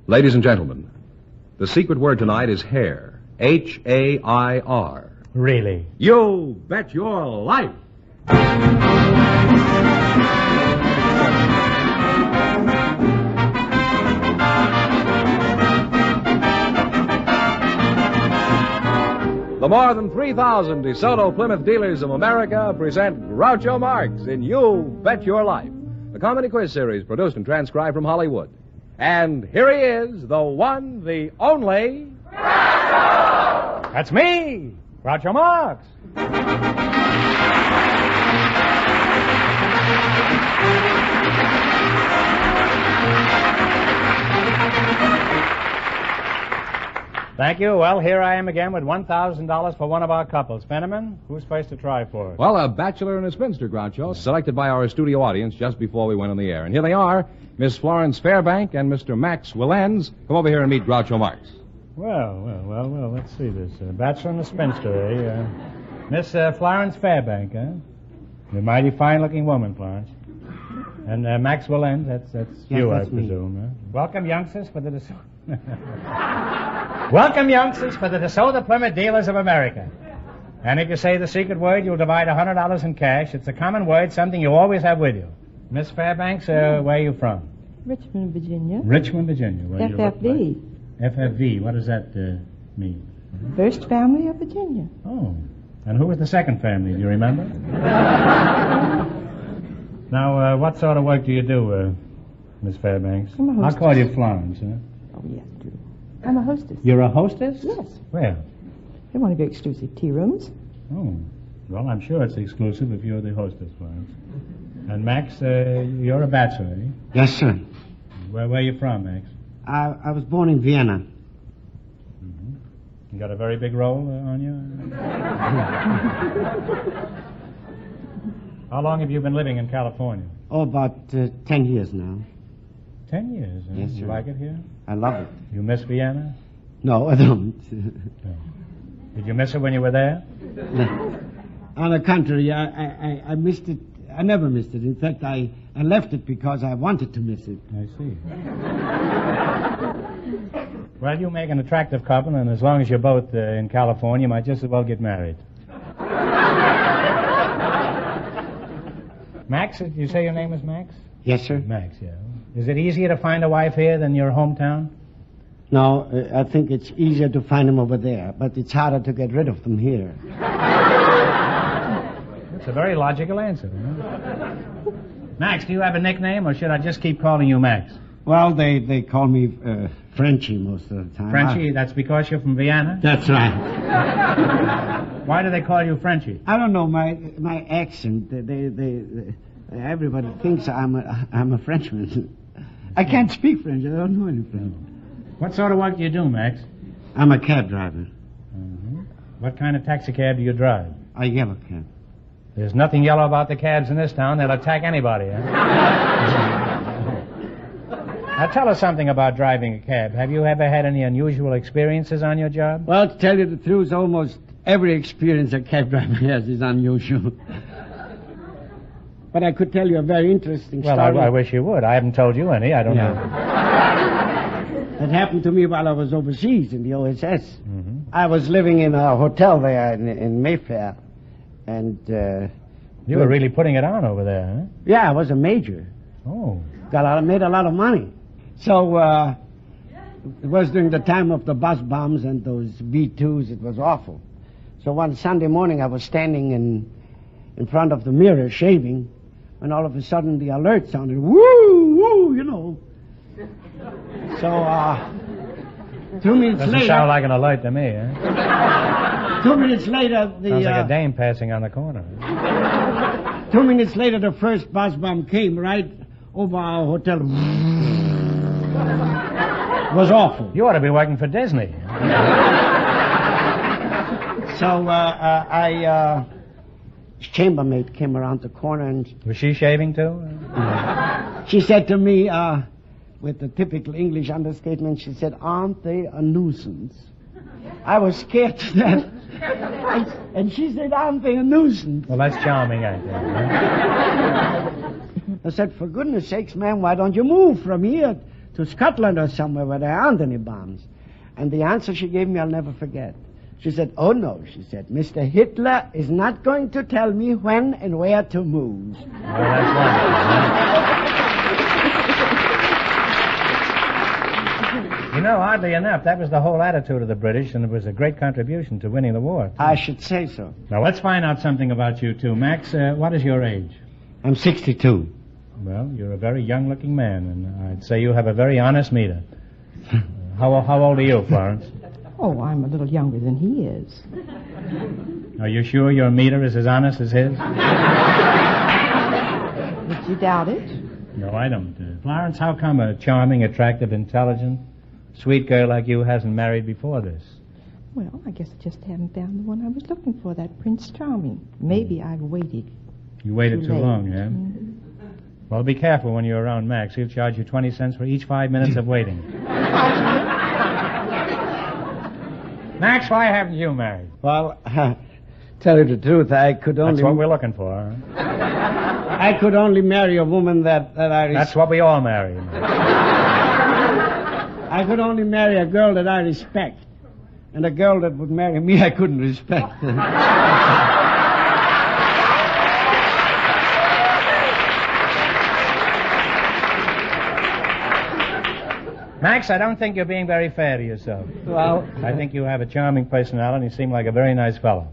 Ladies and gentlemen, the secret word tonight is hair. H-A-I-R. Really? You bet your life. The more than 3,000 DeSoto Plymouth dealers of America present Groucho Marx in You Bet Your Life, the comedy quiz series produced and transcribed from Hollywood. And here he is, the one, the only... Groucho! That's me, Groucho Marx. Thank you. Well, here I am again with $1,000 for one of our couples. Fenneman, who's first to try for it? Well, a bachelor and a spinster, Groucho, selected by our studio audience just before we went on the air. And here they are, Miss Florence Fairbank and Mr. Max Willens. Come over here and meet Groucho Marx. Well, let's see this. Bachelor and a spinster, eh? Miss Florence Fairbank, eh? A mighty fine-looking woman, Florence. And Max Willens, that's you, I presume, eh? Welcome, youngsters, for the DeSoto Plymouth Dealers of America. And if you say the secret word, you'll divide $100 in cash. It's a common word, something you always have with you. Miss Fairbanks, where are you from? Richmond, Virginia. Richmond, Virginia. Where FFV. FFV, what does that mean? First family of Virginia. Oh. And who was the second family? Do you remember? Now, what sort of work do you do, Miss Fairbanks? I'm a hostess. I'll call you Florence, huh? Oh, yes, do. I'm a hostess. You're a hostess? Yes. Where? In one of your exclusive tea rooms. Oh. Well, I'm sure it's exclusive if you're the hostess, Florence. And Max, you're a bachelor, eh? Yes, sir. Where are you from, Max? I was born in Vienna. Mm-hmm. You got a very big role on you? How long have you been living in California? Oh, about 10 years now. 10 years, huh? Yes, sir. You like it here? I love it. You miss Vienna? No, I don't. No. Did you miss it when you were there? On the contrary, I missed it. I never missed it. In fact, I left it because I wanted to miss it. I see. Well, you make an attractive couple, and as long as you're both in California, you might just as well get married. Max, did you say your name is Max? Yes, sir. Max, yeah. Is it easier to find a wife here than your hometown? No, I think it's easier to find them over there, but it's harder to get rid of them here. That's a very logical answer. Huh? Max, do you have a nickname, or should I just keep calling you Max? Well, they call me Frenchie most of the time. Frenchie, that's because you're from Vienna? That's right. Why do they call you Frenchie? I don't know, my accent. Everybody thinks I'm a Frenchman. I can't speak French. I don't know any French. What sort of work do you do, Max? I'm a cab driver. Mm-hmm. What kind of taxi cab do you drive? A yellow cab. There's nothing yellow about the cabs in this town. They'll attack anybody, huh? Now, tell us something about driving a cab. Have you ever had any unusual experiences on your job? Well, to tell you the truth, almost every experience a cab driver has is unusual. But I could tell you a very interesting story. Well, I wish you would. I haven't told you any. I don't know. That happened to me while I was overseas in the OSS. Mm-hmm. I was living in a hotel there in Mayfair. And, you were really putting it on over there, huh? Yeah, I was a major. Oh. Made a lot of money. So, it was during the time of the bus bombs and those B-2s. It was awful. So one Sunday morning I was standing in front of the mirror shaving, and all of a sudden the alert sounded, woo, woo, you know. So, 2 minutes later... Doesn't sound like an alert to me, huh? 2 minutes later, Sounds like a dame passing on the corner. 2 minutes later, the first bus bomb came right over our hotel. It was awful. You ought to be working for Disney. So, chambermaid came around the corner and... Was she shaving, too? She said to me, with the typical English understatement, she said, "Aren't they a nuisance?" I was scared to death. And she said, "Aren't they a nuisance?" Well, that's charming, I think. Huh? I said, "For goodness sakes, ma'am, why don't you move from here to Scotland or somewhere where there aren't any bombs. And the answer she gave me I'll never forget. She said, oh no, she said, Mr. Hitler is not going to tell me when and where to move. Well, that's wonderful. You know, oddly enough, that was the whole attitude of the British, and it was a great contribution to winning the war. I should say so. Now, let's find out something about you, too. Max, what is your age? I'm 62. Well, you're a very young-looking man, and I'd say you have a very honest meter. How old are you, Florence? Oh, I'm a little younger than he is. Are you sure your meter is as honest as his? Would you doubt it? No, I don't. Florence, how come a charming, attractive, intelligent, sweet girl like you hasn't married before this? Well, I guess I just haven't found the one I was looking for, that Prince Charming. Maybe I've waited. You waited too late. long, yeah? Mm-hmm. Well, be careful when you're around Max. He'll charge you 20 cents for each 5 minutes of waiting. Max, why haven't you married? Well, tell you the truth, I could only... That's what we're looking for, huh? I could only marry a woman that I... That's what we all marry. I could only marry a girl that I respect. And a girl that would marry me, I couldn't respect. Max, I don't think you're being very fair to yourself. Well... I think you have a charming personality and you seem like a very nice fellow.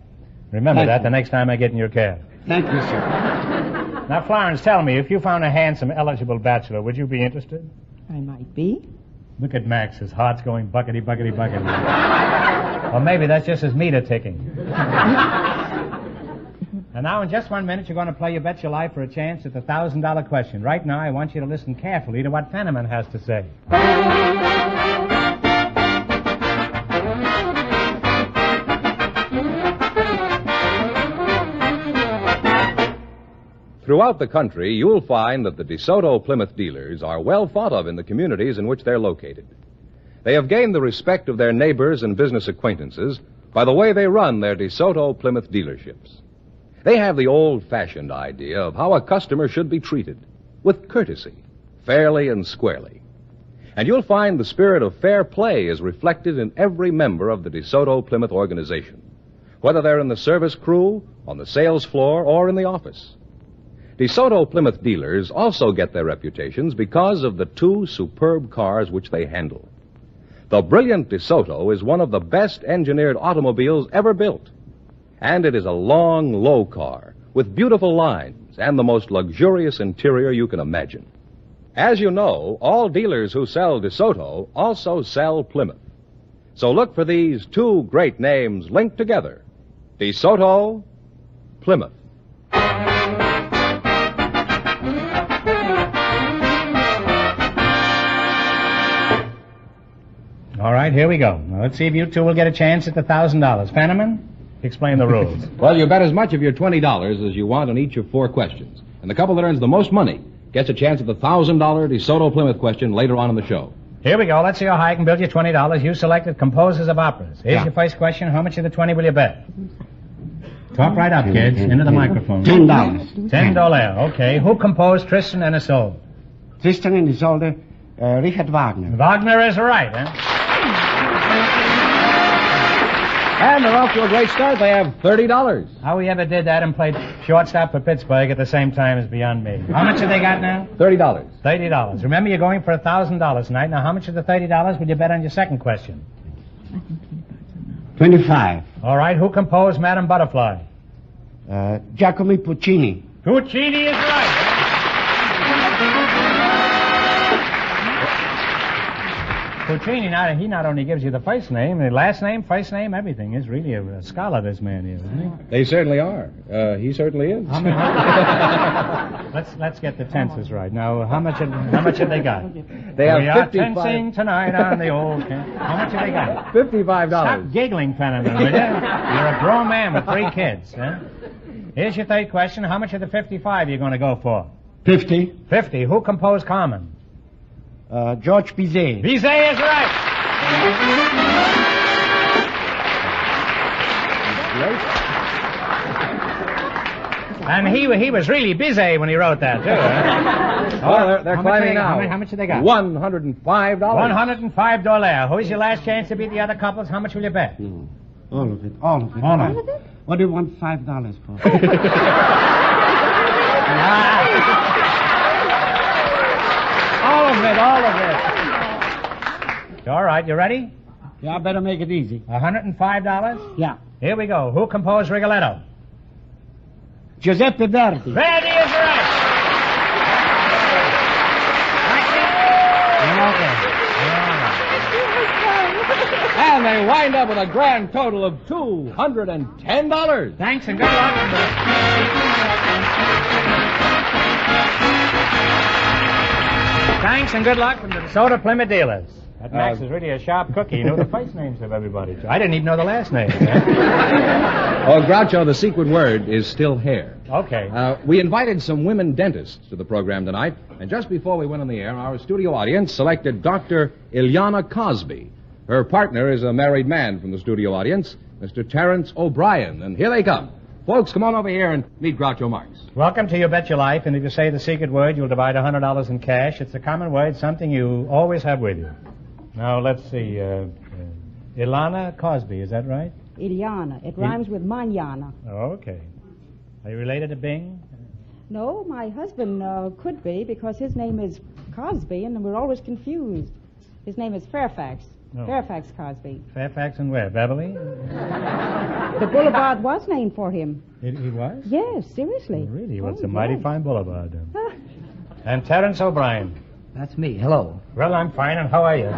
Remember that the next time I get in your cab. Thank you, sir. Now, Florence, tell me, if you found a handsome, eligible bachelor, would you be interested? I might be. Look at Max. His heart's going buckety, buckety, buckety. Or maybe that's just his meter ticking. And now, in just 1 minute, you're going to play You Bet Your Life for a chance at the $1,000 question. Right now, I want you to listen carefully to what Fenneman has to say. Throughout the country, you'll find that the DeSoto Plymouth dealers are well thought of in the communities in which they're located. They have gained the respect of their neighbors and business acquaintances by the way they run their DeSoto Plymouth dealerships. They have the old-fashioned idea of how a customer should be treated, with courtesy, fairly and squarely. And you'll find the spirit of fair play is reflected in every member of the DeSoto Plymouth organization, whether they're in the service crew, on the sales floor, or in the office. DeSoto Plymouth dealers also get their reputations because of the two superb cars which they handle. The brilliant DeSoto is one of the best engineered automobiles ever built. And it is a long, low car with beautiful lines and the most luxurious interior you can imagine. As you know, all dealers who sell DeSoto also sell Plymouth. So look for these two great names linked together. DeSoto, Plymouth. All right, here we go. Now, let's see if you two will get a chance at the $1,000. Fenneman, explain the rules. Well, you bet as much of your $20 as you want on each of 4 questions. And the couple that earns the most money gets a chance at the $1,000 DeSoto Plymouth question later on in the show. Here we go. Let's see how high I can build you $20. You selected composers of operas. Here's your first question. How much of the 20 will you bet? Talk right up, kids. Into the microphone. $10. $10. Okay. Who composed Tristan and Isolde? Tristan and Isolde, Richard Wagner. Wagner is right, huh? And they're off to a great start. They have $30. How we ever did that and played shortstop for Pittsburgh at the same time is beyond me. How much have they got now? $30. $30. Remember, you're going for $1,000 tonight. Now, how much of the $30 will you bet on your second question? 25. All right. Who composed Madame Butterfly? Giacomo Puccini. Puccini is right. Puccini, he not only gives you the first name, the last name, first name, everything. He's really a scholar, this man is, isn't he? They certainly are. He certainly is. Let's get the tenses right. Now, how much have they got? They have we are 55. tensing tonight on the old... How much have they got? $55. Stop giggling, Fenneman, will you? You're a grown man with 3 kids, huh? Here's your third question. How much of the 55 are you going to go for? 50. 50. Who composed Carmen? George Bizet. Bizet is right. And he was really busy when he wrote that, too. Huh? Oh, they're climbing now. How much have they got? $105. $105. Who's your last chance to beat the other couples? How much will you bet? No. All of it. All of it. All of it? What do you want $5 for? All of it. All right, you ready? Yeah, I better make it easy. $105? Yeah. Here we go. Who composed Rigoletto? Giuseppe Verdi. Verdi is right. And they wind up with a grand total of $210. Thanks and good luck. Thanks and good luck from the DeSoto Plymouth dealers. That Max is really a sharp cookie. You know the first names of everybody. I didn't even know the last name. Oh, Groucho, the secret word is still hair. Okay. We invited some women dentists to the program tonight, and just before we went on the air, our studio audience selected Dr. Ileana Cosby. Her partner is a married man from the studio audience, Mr. Terrence O'Brien, and here they come. Folks, come on over here and meet Groucho Marx. Welcome to You Bet Your Life, and if you say the secret word, you'll divide $100 in cash. It's a common word, something you always have with you. Now, let's see. Ilana Cosby, is that right? Ileana. It rhymes with manana. Oh, okay. Are you related to Bing? No, my husband could be because his name is Cosby, and we're always confused. His name is Fairfax. Oh. Fairfax Cosby. Fairfax and where? Beverly? The boulevard was named for him. He was? Yes, seriously. Oh, really? Well, it's a yes. mighty fine boulevard. And Terrence O'Brien. That's me. Hello. Well, I'm fine, and how are you?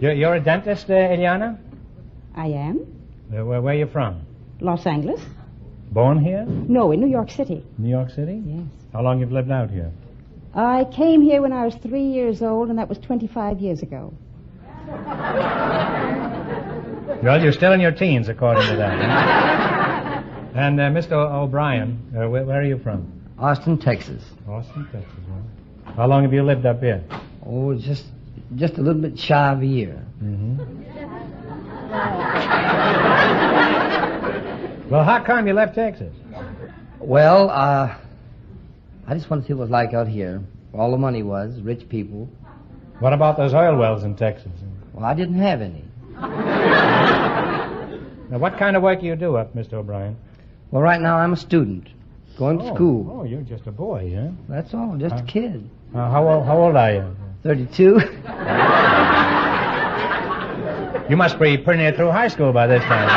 You're a dentist, Ileana? I am. Where are you from? Los Angeles? Born here? No, in New York City. New York City? Yes. How long you've lived out here? I came here when I was 3 years old, and that was 25 years ago. Well, you're still in your teens, according to that. And Mr. O'Brien, where are you from? Austin, Texas. Austin, Texas. Well, how long have you lived up here? Oh, just a little bit shy of a year. Mm-hmm. Well, how come you left Texas? Well, I just want to see what it was like out here. Where all the money was, rich people. What about those oil wells in Texas? Well, I didn't have any. Now, what kind of work do you do up, Mr. O'Brien? Well, right now I'm a student. Going to school. Oh, you're just a boy, huh? That's all, just a kid. How old are you? 32. You must be pretty near through high school by this time.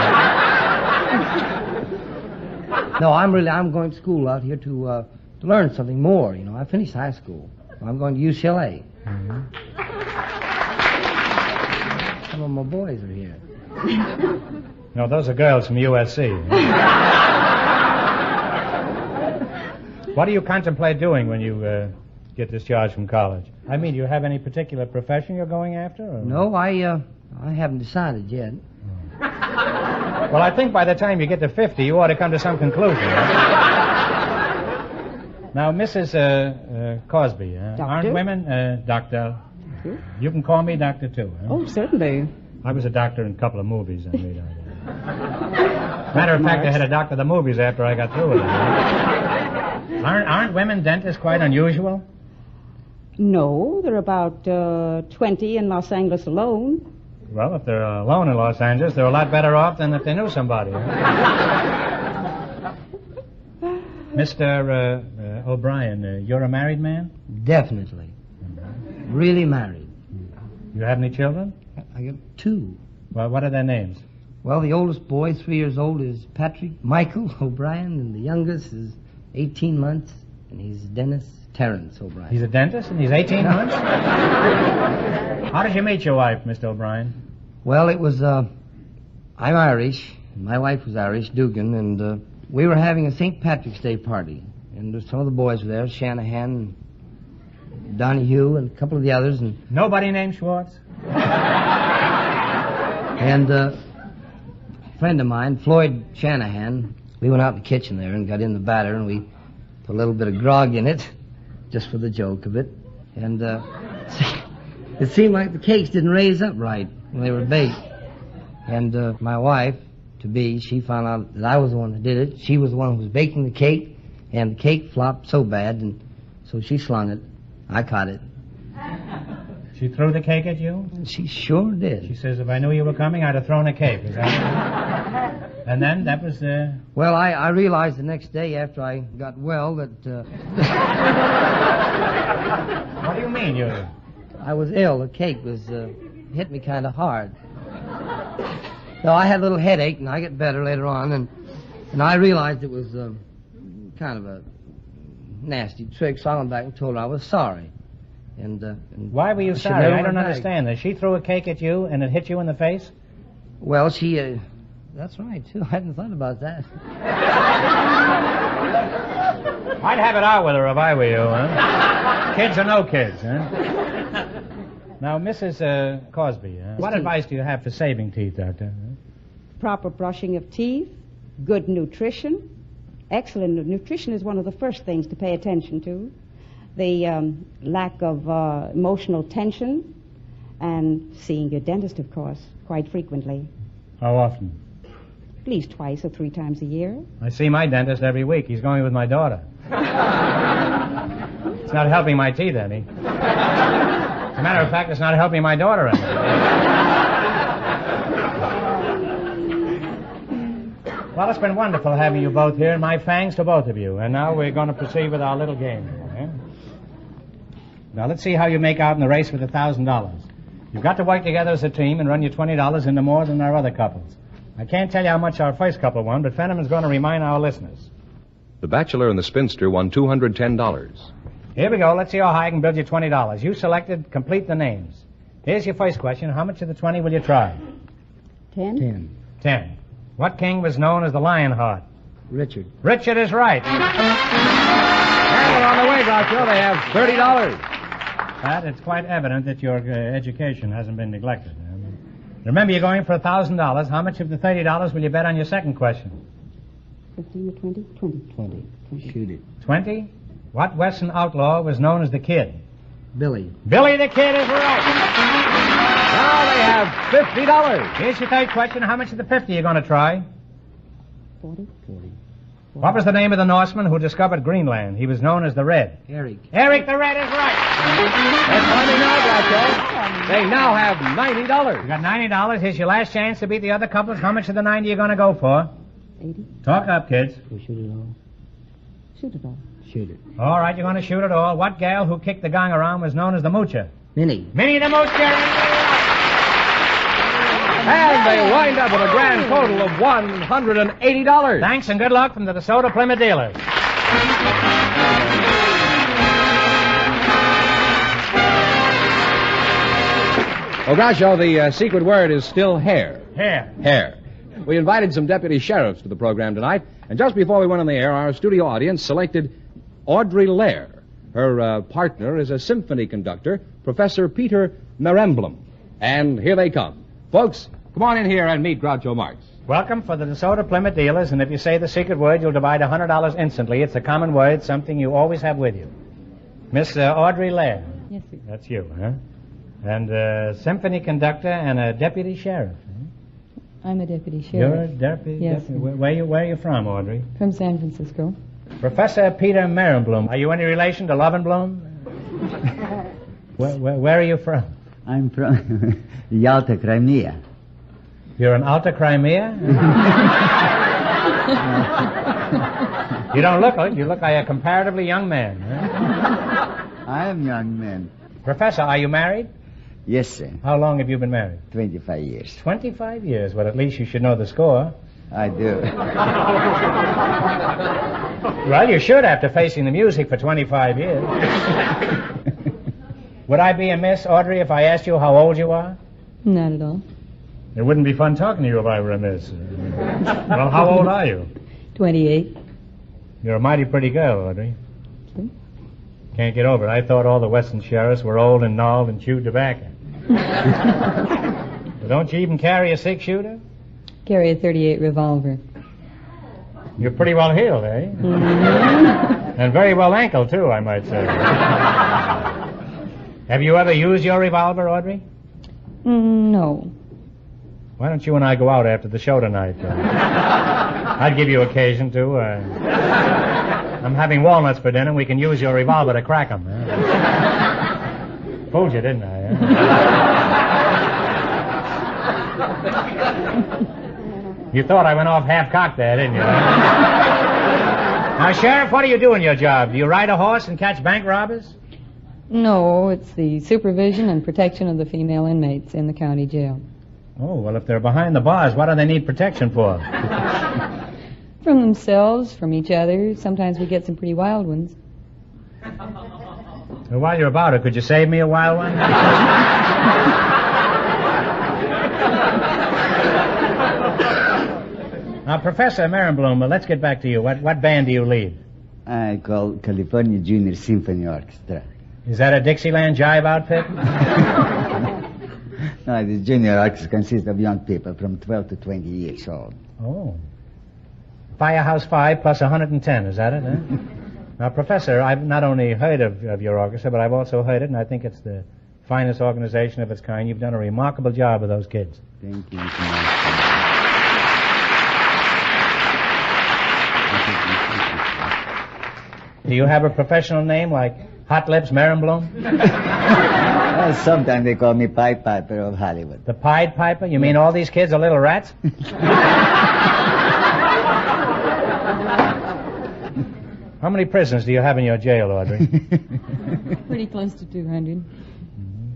No, I'm going to school out here to learn something more. You know, I finished high school. I'm going to UCLA. Mm-hmm. Some of my boys are here. No, those are girls from USC. What do you contemplate doing when you get discharged from college? I mean, do you have any particular profession you're going after? Or? No, I haven't decided yet. Well, I think by the time you get to 50, you ought to come to some conclusion. Now, Mrs. Cosby, aren't women, Doctor? You can call me Doctor, too. Huh? Oh, certainly. I was a doctor in a couple of movies I made out there. Matter of fact, I had a doctor of the movies after I got through with it. Aren't women dentists quite unusual? No, there are about 20 in Los Angeles alone. Well, if they're alone in Los Angeles, they're a lot better off than if they knew somebody. Mr. O'Brien, you're a married man? Definitely. Really married. You have any children? I got 2. Well, what are their names? Well, the oldest boy, 3 years old, is Michael O'Brien, and the youngest is 18 months, and he's Dennis Terrence O'Brien. He's a dentist, and he's 18 months? How did you meet your wife, Mr. O'Brien? Well, it was, I'm Irish, and my wife was Irish, Dugan, and we were having a St. Patrick's Day party, and some of the boys were there, Shanahan, and Donahue, and a couple of the others, and... Nobody named Schwartz? And a friend of mine, Floyd Shanahan, we went out in the kitchen there and got in the batter, and we put a little bit of grog in it, just for the joke of it. And it seemed like the cakes didn't raise up right when they were baked. And my wife wife-to-be, she found out that I was the one that did it. She was the one who was baking the cake, and the cake flopped so bad, and so she slung it. I caught it. She threw the cake at you? She sure did. She says, if I knew you were coming, I'd have thrown a cake. Is that it? And then that was... Well, I realized the next day after I got well that... What do you mean, you... I was ill. The cake was hit me kind of hard. So I had a little headache, and I get better later on, and I realized it was kind of a nasty trick, so I went back and told her I was sorry. And why were you sorry? I don't understand this. She threw a cake at you, and it hit you in the face? Well, she... that's right, too. I hadn't thought about that. I'd have it out with her if I were you, huh? Kids or no kids, huh? Now, Mrs. Cosby, what advice do you have for saving teeth, Doctor? Proper brushing of teeth, good nutrition. Excellent nutrition is one of the first things to pay attention to. The lack of emotional tension, and seeing your dentist, of course, quite frequently. How often? At least 2 or 3 times a year. I see my dentist every week. He's going with my daughter. It's not helping my teeth any. As a matter of fact, it's not helping my daughter any. Well, it's been wonderful having you both here, and my thanks to both of you. And now we're going to proceed with our little game. Eh? Now, let's see how you make out in the race with $1,000. You've got to work together as a team and run your $20 into more than our other couples. I can't tell you how much our first couple won, but Fenneman's going to remind our listeners. The Bachelor and the Spinster won $210. Here we go. Let's see how high I can build you $20. You selected complete the names. Here's your first question. How much of the 20 will you try? 10? 10. What king was known as the Lionheart? Richard. Richard is right. And we're on the way, Groucho. They have $30. Pat, it's quite evident that your education hasn't been neglected. Remember, you're going for $1,000. How much of the $30 will you bet on your second question? 15 or 20? 20. Shoot it. 20? What Western outlaw was known as the Kid? Billy. Billy the Kid is right. Now they have $50. Here's your third question. How much of the 50 are you going to try? 40. What was the name of the Norseman who discovered Greenland? He was known as the Red. Eric. Eric the Red is right. That's money now, Groucho. They now have $90. You got $90. Here's your last chance to beat the other couples. How much of the 90 are you going to go for? 80. Talk up, kids. We'll shoot it all. Shoot it all. Shoot it. All right, you're going to shoot it all. What gal who kicked the gong around was known as the Moocher? Minnie. Minnie the Moocher. And they wind up with a grand total of $180. Thanks and good luck from the DeSoto Plymouth dealers. Well, Groucho, the secret word is still hair. Here. Hair. We invited some deputy sheriffs to the program tonight, and just before we went on the air, our studio audience selected Audrey Lair. Her partner is a symphony conductor, Professor Peter Meremblum. And here they come. Folks, come on in here and meet Groucho Marx. Welcome for the DeSoto Plymouth dealers, and if you say the secret word, you'll divide $100 instantly. It's a common word, something you always have with you. Miss Audrey Lair. Yes, sir. That's you, huh? And a symphony conductor and a deputy sheriff. I'm a deputy sheriff. You're a deputy? Yes. Where are you from, Audrey? From San Francisco. Professor Peter Meremblum. Are you any relation to Lovenblum? Where are you from? I'm from Yalta, Crimea. You're in Alta Crimea? You don't look like you look like a comparatively young man. Huh? I am young man. Professor, are you married? Yes, sir. How long have you been married? 25 years. 25 years. Well, at least you should know the score. I do. Well, you should after facing the music for 25 years. Would I be amiss, Audrey, if I asked you how old you are? Not at all. It wouldn't be fun talking to you if I were amiss. Well, how old are you? 28. You're a mighty pretty girl, Audrey. Okay. Can't get over it. I thought all the Western sheriffs were old and gnarled and chewed tobacco. Well, don't you even carry a 6-shooter? Carry a .38 revolver. You're pretty well heeled, eh? Mm-hmm. And very well ankled, too, I might say. Have you ever used your revolver, Audrey? No. Why don't you and I go out after the show tonight? I'd give you occasion to. I'm having walnuts for dinner. We can use your revolver to crack them. Fooled you, didn't I? You thought I went off half-cocked there, didn't you? Now, Sheriff, what do you do in your job? Do you ride a horse and catch bank robbers? No, it's the supervision and protection of the female inmates in the county jail. Oh, well, if they're behind the bars, what do they need protection for? From themselves, from each other. Sometimes we get some pretty wild ones. Well, while you're about it, could you save me a wild one? Now, Professor Merenbloom, let's get back to you. What band do you lead? I call California Junior Symphony Orchestra. Is that a Dixieland jive outfit? No, the junior orchestra consists of young people from 12 to 20 years old. Oh. Firehouse 5 plus 110, is that it? Huh? Now, Professor, I've not only heard of your orchestra, but I've also heard it, and I think it's the finest organization of its kind. You've done a remarkable job with those kids. Thank you, Do you have a professional name like Hot Lips Merenbloom? Sometimes they call me Pied Piper of Hollywood. The Pied Piper? You mean all these kids are little rats? How many prisoners do you have in your jail, Audrey? Pretty close to 200.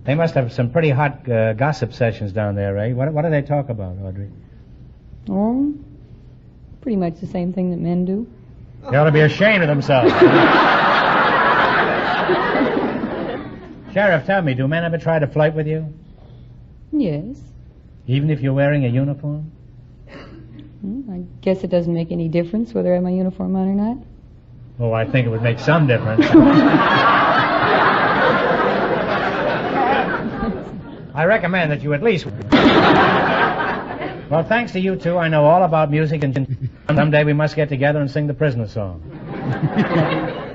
They must have some pretty hot gossip sessions down there, eh? What do they talk about, Audrey? Oh, pretty much the same thing that men do. They ought to be ashamed of themselves. Sheriff, tell me, do men ever try to flirt with you? Yes. Even if you're wearing a uniform? I guess it doesn't make any difference whether I have my uniform on or not. Oh, I think it would make some difference. I recommend that you at least... Well, thanks to you two, I know all about music, and someday we must get together and sing the prisoner song.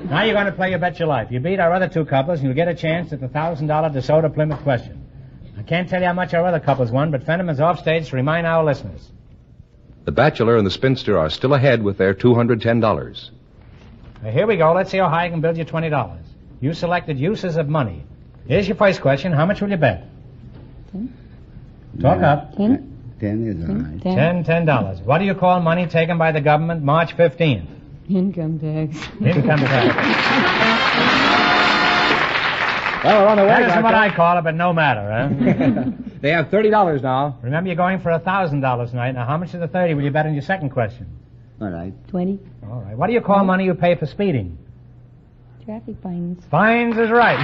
Now you're going to play You Bet Your Life. You beat our other two couples, and you'll get a chance at the $1,000 DeSoto Plymouth question. I can't tell you how much our other couples won, but Fenneman's off stage to remind our listeners. The bachelor and the spinster are still ahead with their $210. Here we go. Let's see how high I can build you $20. You selected uses of money. Here's your first question. How much will you bet? 10. Talk up. 10. 10 is all right. $10. What do you call money taken by the government March 15th? Income tax. Income tax. Well, we're on the way, That isn't what Groucho. I call it, but no matter, huh? They have $30 now. Remember, you're going for $1,000 tonight. Now, how much of the 30 will you bet on your second question? All right. 20. All right. What do you call money you pay for speeding? Traffic fines. Fines is right.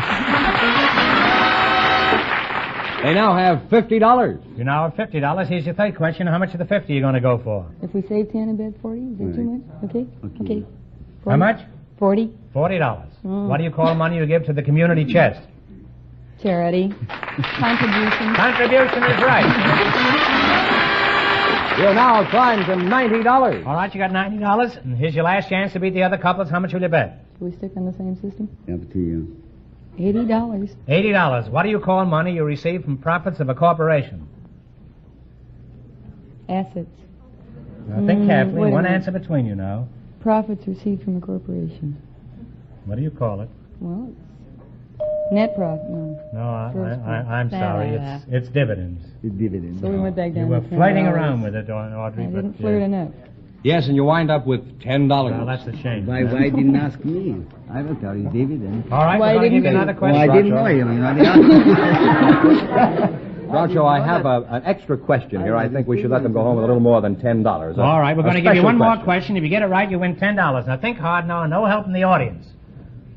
They now have $50. You now have $50. Here's your third question. How much of the 50 are you going to go for? If we save 10 and bet 40, is that too much? Okay. Okay. How much? 40. $40. What do you call money you give to the community chest? Charity. Contribution. Contribution is right. You're now climbed to $90. All right, you got $90. And here's your last chance to beat the other couples. How much will you bet? Should we stick on the same system? Up to you. $80. $80. What do you call money you receive from profits of a corporation? Assets. Now, think carefully. wait a One minute. answer between you now. Profits received from a corporation. What do you call it? Well, it's net profit. No. No, First one. I'm sorry. It's dividends. The dividend. So we went back You down were to $10. flirting around with it, Audrey. I but, didn't flirt enough. Yes, and you wind up with $10. Well, that's a shame. Why didn't ask me? I will tell you dividend. All right, Why we're going to give you didn't another Well, question. I didn't know you. Groucho, I have an extra question here. I think we should let them go home with a little more than $10. All right, we're going to give you special one more question. If you get it right, you win $10. Now, think hard now, no help from the audience.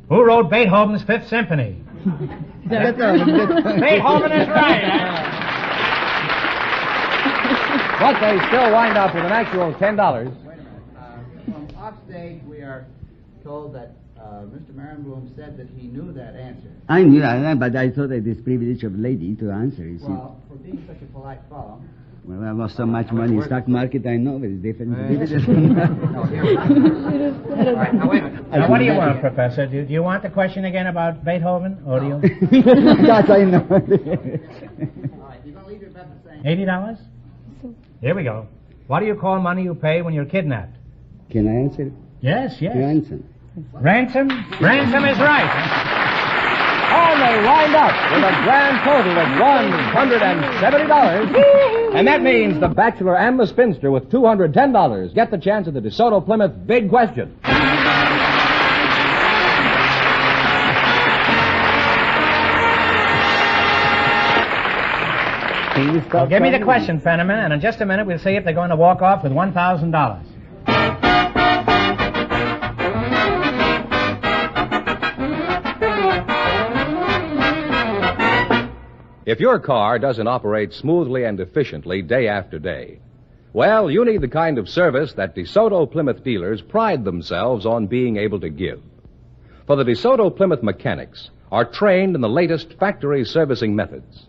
Who wrote Beethoven's Fifth Symphony? Beethoven is right. But they still wind up with an actual $10. From offstage, we are told that Mr. Merenbloom said that he knew that answer. I knew that, but I thought it is privilege of lady to answer. You see. Well, for being such a polite fellow. Well, I lost so much money in stock market, I know it's different. No, here we go. All right, now wait a minute. Now, what do you want, Professor? Do you want the question again about Beethoven, or do you... That I know. All right, you're going to leave your bet the same. $80? Here we go. What do you call money you pay when you're kidnapped? Can I answer? Yes. Ransom. Ransom? Ransom is right. And they wind up with a grand total of $170. And that means the bachelor and the spinster with $210 get the chance at the DeSoto Plymouth Big Question. Well, give me the question, Fenneman, and in just a minute we'll see if they're going to walk off with $1,000. If your car doesn't operate smoothly and efficiently day after day, well, you need the kind of service that DeSoto Plymouth dealers pride themselves on being able to give. For the DeSoto Plymouth mechanics are trained in the latest factory servicing methods.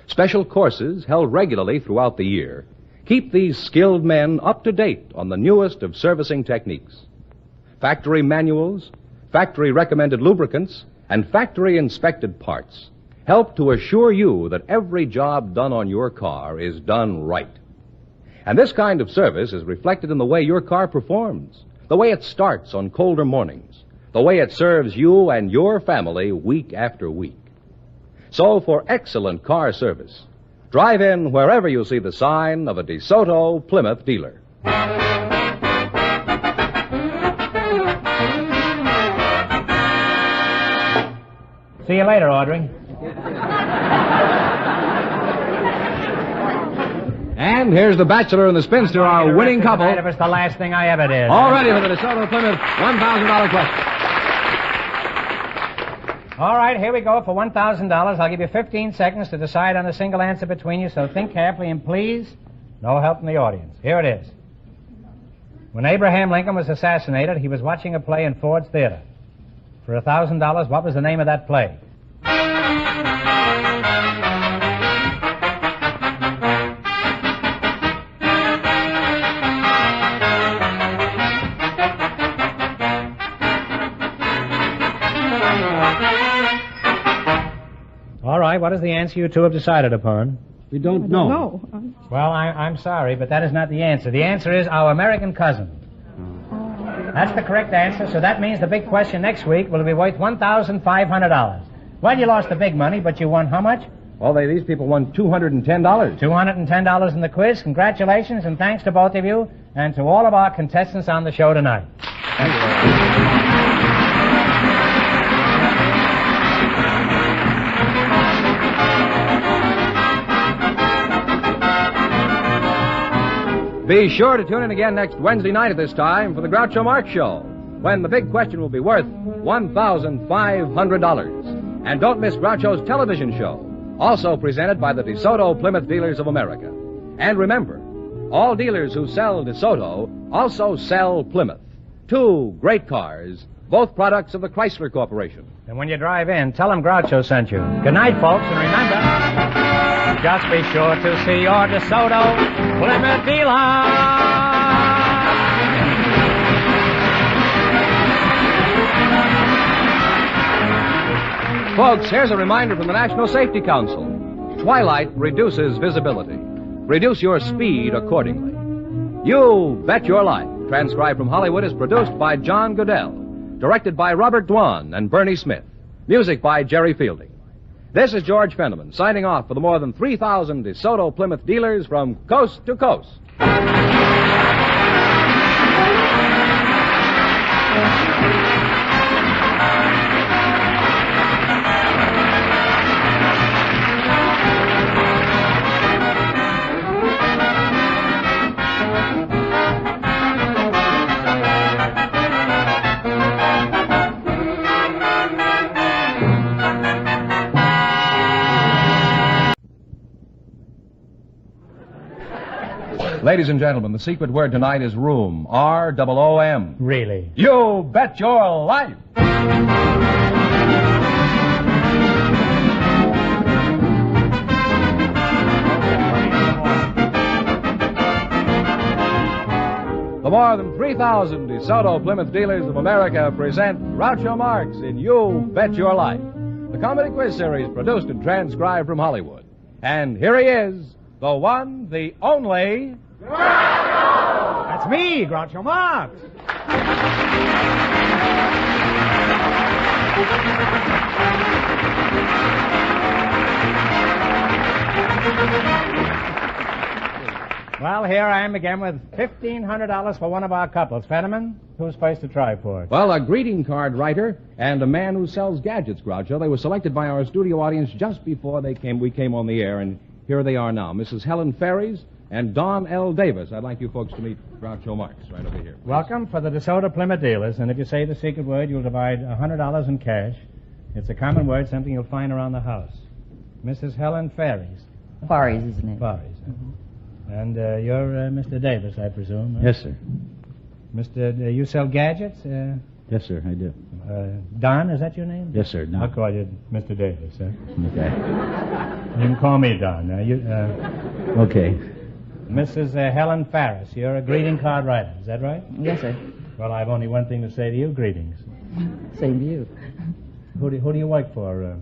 Special courses held regularly throughout the year keep these skilled men up to date on the newest of servicing techniques. Factory manuals, factory recommended lubricants, and factory inspected parts help to assure you that every job done on your car is done right. And this kind of service is reflected in the way your car performs, the way it starts on colder mornings, the way it serves you and your family week after week. So for excellent car service, drive in wherever you see the sign of a DeSoto Plymouth dealer. See you later, Audrey. And here's the bachelor and the spinster, our winning couple. It was the last thing I ever did. All ready for the DeSoto Plymouth $1,000 question. All right, here we go for $1,000. I'll give you 15 seconds to decide on a single answer between you, so think carefully and please, no help from the audience. Here it is. When Abraham Lincoln was assassinated, he was watching a play in Ford's Theater. For $1,000, what was the name of that play? All right, what is the answer you two have decided upon? We don't know. No. Well, I'm sorry, but that is not the answer. The answer is our American cousin. That's the correct answer, so that means the big question next week will be worth $1,500. Well, you lost the big money, but you won how much? Well, these people won $210. $210 in the quiz. Congratulations, and thanks to both of you, and to all of our contestants on the show tonight. Thank you very much. Be sure to tune in again next Wednesday night at this time for the Groucho Marx Show, when the big question will be worth $1,500. And don't miss Groucho's television show, also presented by the DeSoto Plymouth Dealers of America. And remember, all dealers who sell DeSoto also sell Plymouth. Two great cars, both products of the Chrysler Corporation. And when you drive in, tell them Groucho sent you. Good night, folks, and remember, just be sure to see your DeSoto Plymouth dealer. Folks, here's a reminder from the National Safety Council. Twilight reduces visibility. Reduce your speed accordingly. You Bet Your Life, transcribed from Hollywood, is produced by John Goodell, directed by Robert Dwan and Bernie Smith, music by Jerry Fielding. This is George Fenneman, signing off for the more than 3,000 DeSoto Plymouth dealers from coast to coast. Ladies and gentlemen, the secret word tonight is room. R-O-O-M. Really? You bet your life. The more than 3,000 DeSoto Plymouth Dealers of America present Groucho Marx in You Bet Your Life, the comedy quiz series produced and transcribed from Hollywood. And here he is, the one, the only... That's me, Groucho Marx. Well, here I am again with $1,500 for one of our couples. Fenneman, who's first to try for it? Well, a greeting card writer and a man who sells gadgets, Groucho. They were selected by our studio audience just before we came on the air, and here they are now. Mrs. Helen Ferries and Don L. Davis. I'd like you folks to meet Groucho Marx right over here. Welcome for the DeSoto Plymouth dealers, and if you say the secret word, you'll divide $100 in cash. It's a common word, something you'll find around the house. Mrs. Helen Ferries. Faries, isn't it? Ferries. And you're Mr. Davis, I presume. Huh? Yes, sir. Mr. You sell gadgets? Yes, sir, I do. Don, is that your name? Yes, sir, Don. I'll call you Mr. Davis, huh? Okay. You can call me Don. Okay. Mrs. Helen Ferris, you're a greeting card writer, is that right? Yes, sir. Well, I've only one thing to say to you. Greetings. Same to you. Who do you work for,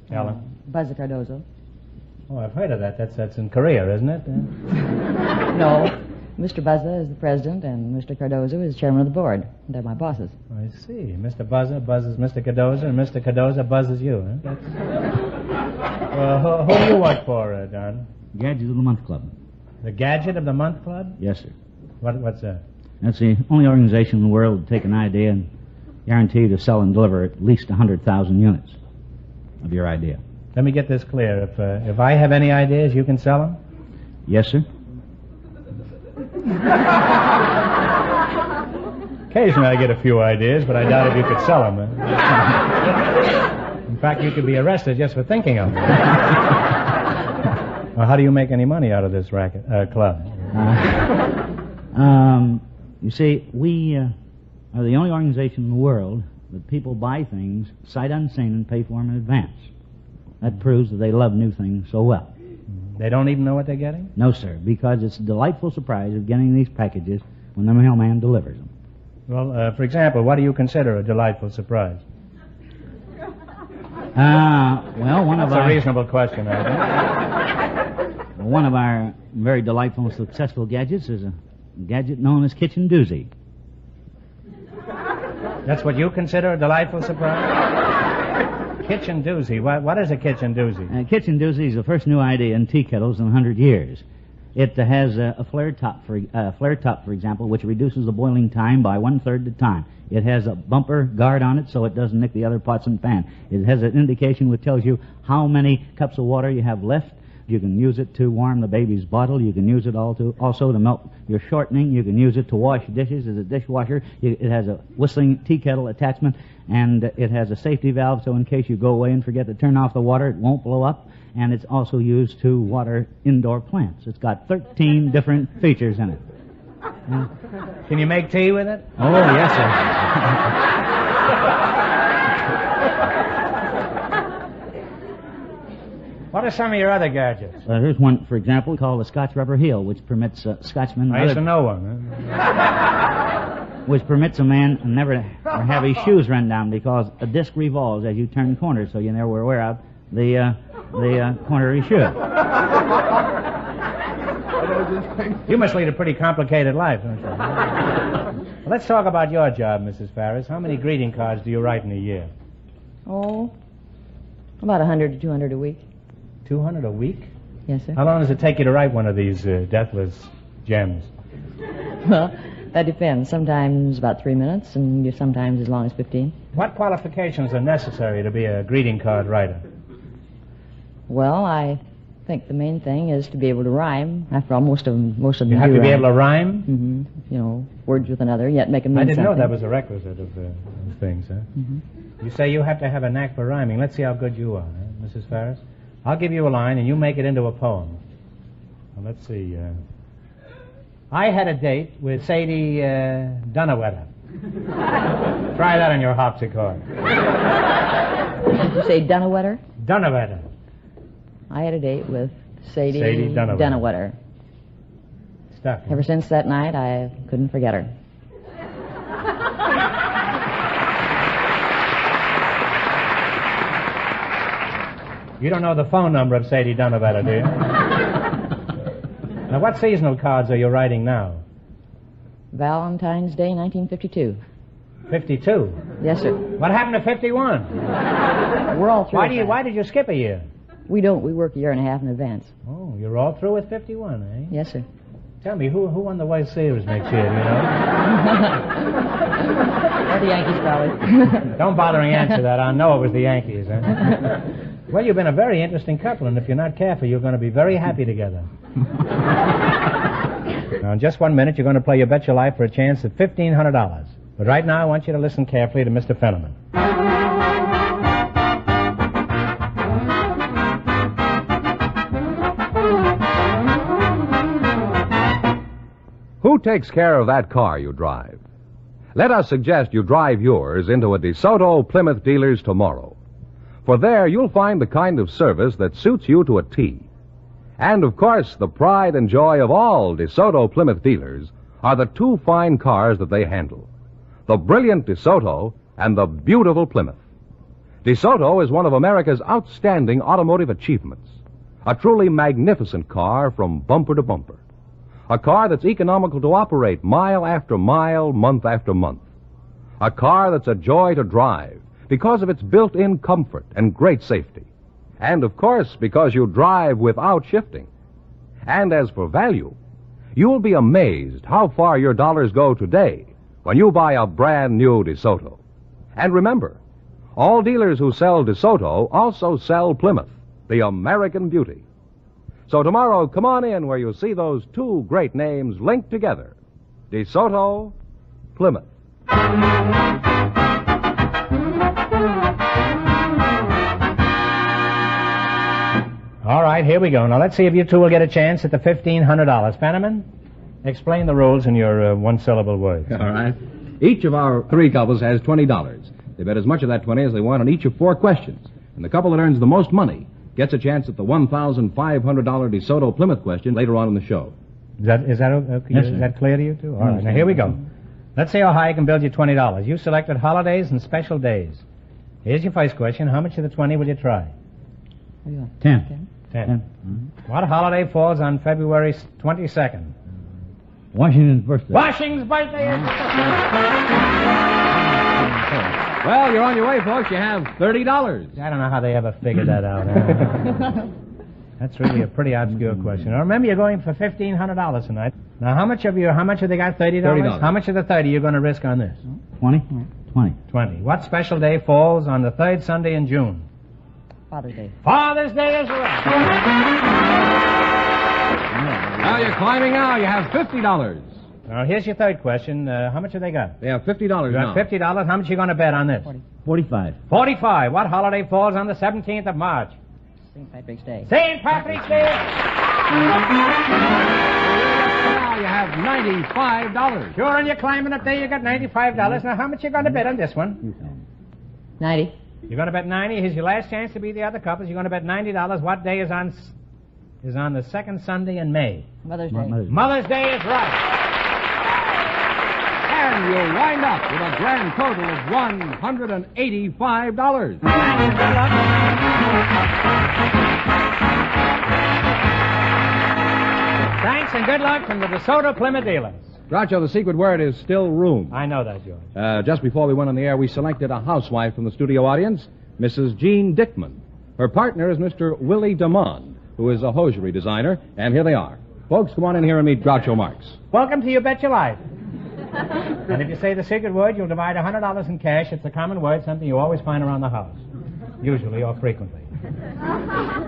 Helen? Buzz Cardozo. Oh, I've heard of that. That's in Korea, isn't it? No. Mr. Buzza is the president, and Mr. Cardozo is chairman of the board. They're my bosses. I see. Mr. Buzza buzzes Mr. Cardozo, and Mr. Cardozo buzzes you, huh? Well, who do you work for, Don? Gadget of the Month Club. The Gadget of the Month Club? Yes, sir. What's that? That's the only organization in the world to take an idea and guarantee you to sell and deliver at least 100,000 units of your idea. Let me get this clear. If I have any ideas, you can sell them? Yes, sir. Occasionally I get a few ideas, but I doubt if you could sell them. In fact, you could be arrested just for thinking of them. Well, how do you make any money out of this club? You see, we are the only organization in the world that people buy things sight unseen and pay for them in advance. That proves that they love new things so well. They don't even know what they're getting? No, sir, because it's a delightful surprise of getting these packages when the mailman delivers them. Well, for example, what do you consider a delightful surprise? Well, That's a reasonable question, I think. One of our very delightful and successful gadgets is a gadget known as Kitchen Doozy. That's what you consider a delightful surprise? Kitchen Doozy. What is a Kitchen Doozy? Kitchen Doozy is the first new idea in tea kettles in 100 years. It has a flare top, for example, which reduces the boiling time by 1/3 the time. It has a bumper guard on it so it doesn't nick the other pots and pan. It has an indication which tells you how many cups of water you have left. You can use it to warm the baby's bottle. You can use it also to melt your shortening. You can use it to wash dishes as a dishwasher. It has a whistling tea kettle attachment, and it has a safety valve so in case you go away and forget to turn off the water, it won't blow up. And it's also used to water indoor plants. It's got 13 different features in it. Can you make tea with it? Oh, yes, sir. What are some of your other gadgets? Here's one, for example, called the Scotch Rubber Heel, which permits Scotchmen... I used to know one. Which permits a man never to have his shoes run down because a disc revolves as you turn corners, so you never wear out the corner of your shoe. You must lead a pretty complicated life, don't you? Well, let's talk about your job, Mrs. Ferris. How many greeting cards do you write in a year? Oh, about 100 to 200 a week. 200 a week? Yes, sir. How long does it take you to write one of these deathless gems? Well, that depends. Sometimes about 3 minutes, and sometimes as long as 15. What qualifications are necessary to be a greeting card writer? Well, I think the main thing is to be able to rhyme. After all, most of them You have to be able to rhyme? Mm-hmm. You know, words with another, yet make them mean I didn't something. know that was a requisite of things, huh? Mm-hmm. You say you have to have a knack for rhyming. Let's see how good you are, Mrs. Ferris. I'll give you a line, and you make it into a poem. Well, let's see. I had a date with Sadie Dunawetter. Try that on your harpsichord. Did you say Dunawetter? Dunawetter. I had a date with Sadie Dunawetter. Stuff. Ever since that night, I couldn't forget her. You don't know the phone number of Sadie Dunawetter, do you? Now, what seasonal cards are you writing now? Valentine's Day, 1952. 52? Yes, sir. What happened to 51? We're all through. Why did you skip a year? We don't. We work a year and a half in advance. Oh, you're all through with 51, eh? Yes, sir. Tell me, who won the World Series next year, do you know? Or the Yankees, probably. Don't bother to answer that. I know it was the Yankees, huh? Well, you've been a very interesting couple, and if you're not careful, you're going to be very happy together. Now, in just 1 minute, you're going to play You Bet Your Life for a chance at $1,500. But right now, I want you to listen carefully to Mr. Fenneman. Who takes care of that car you drive? Let us suggest you drive yours into a DeSoto Plymouth dealer's tomorrow. For there you'll find the kind of service that suits you to a T. And, of course, the pride and joy of all DeSoto Plymouth dealers are the two fine cars that they handle, the brilliant DeSoto and the beautiful Plymouth. DeSoto is one of America's outstanding automotive achievements, a truly magnificent car from bumper to bumper. A car that's economical to operate mile after mile, month after month. A car that's a joy to drive because of its built-in comfort and great safety. And, of course, because you drive without shifting. And as for value, you'll be amazed how far your dollars go today when you buy a brand new DeSoto. And remember, all dealers who sell DeSoto also sell Plymouth, the American beauty. So tomorrow, come on in where you'll see those two great names linked together. DeSoto, Plymouth. All right, here we go. Now, let's see if you two will get a chance at the $1,500. Fenneman, explain the rules in your one-syllable words. All right. Each of our three couples has $20. They bet as much of that 20 as they want on each of four questions. And the couple that earns the most money gets a chance at the $1,500 DeSoto Plymouth question later on in the show. Is that okay? Yes, Is sir. that clear to you two? All right, now here we go. Let's see how high I can build you $20. You selected holidays and special days. Here's your first question. How much of the 20 will you try? What do you want? 10. 10. What holiday falls on February 22nd? Washington's birthday. Washington's birthday is... Well, you're on your way, folks. You have $30. I don't know how they ever figured that out. That's really a pretty obscure question. Now, remember, you're going for $1,500 tonight. Now, how much have they got? $30? $30. How much of the 30 are you going to risk on this? 20? 20. 20. What special day falls on the third Sunday in June? Father's Day. Father's Day is right. Now you're climbing now. You have $50. Now, here's your third question. How much have they got? They have $50 You now. got $50. How much are you going to bet on this? 45. 45. What holiday falls on the 17th of March? St. Patrick's Day. St. Patrick's Day. Now you have $95. Sure, and you're climbing up there. You got $95. Now, how much you going to bet on this one? 90. You're going to bet 90. Here's your last chance to beat the other couples. You're going to bet $90. What day is on the second Sunday in May? Mother's Day. Mother's Day is right. And you'll wind up with a grand total of $185. Thanks and good luck from the DeSoto Plymouth dealers. Groucho, the secret word is still room. I know that, George. Just before we went on the air, we selected a housewife from the studio audience, Mrs. Jean Dickman. Her partner is Mr. Willie DeMond, who is a hosiery designer, and here they are. Folks, come on in here and meet Groucho Marx. Welcome to You Bet Your Life. And if you say the secret word, you'll divide $100 in cash. It's a common word, something you always find around the house, usually or frequently.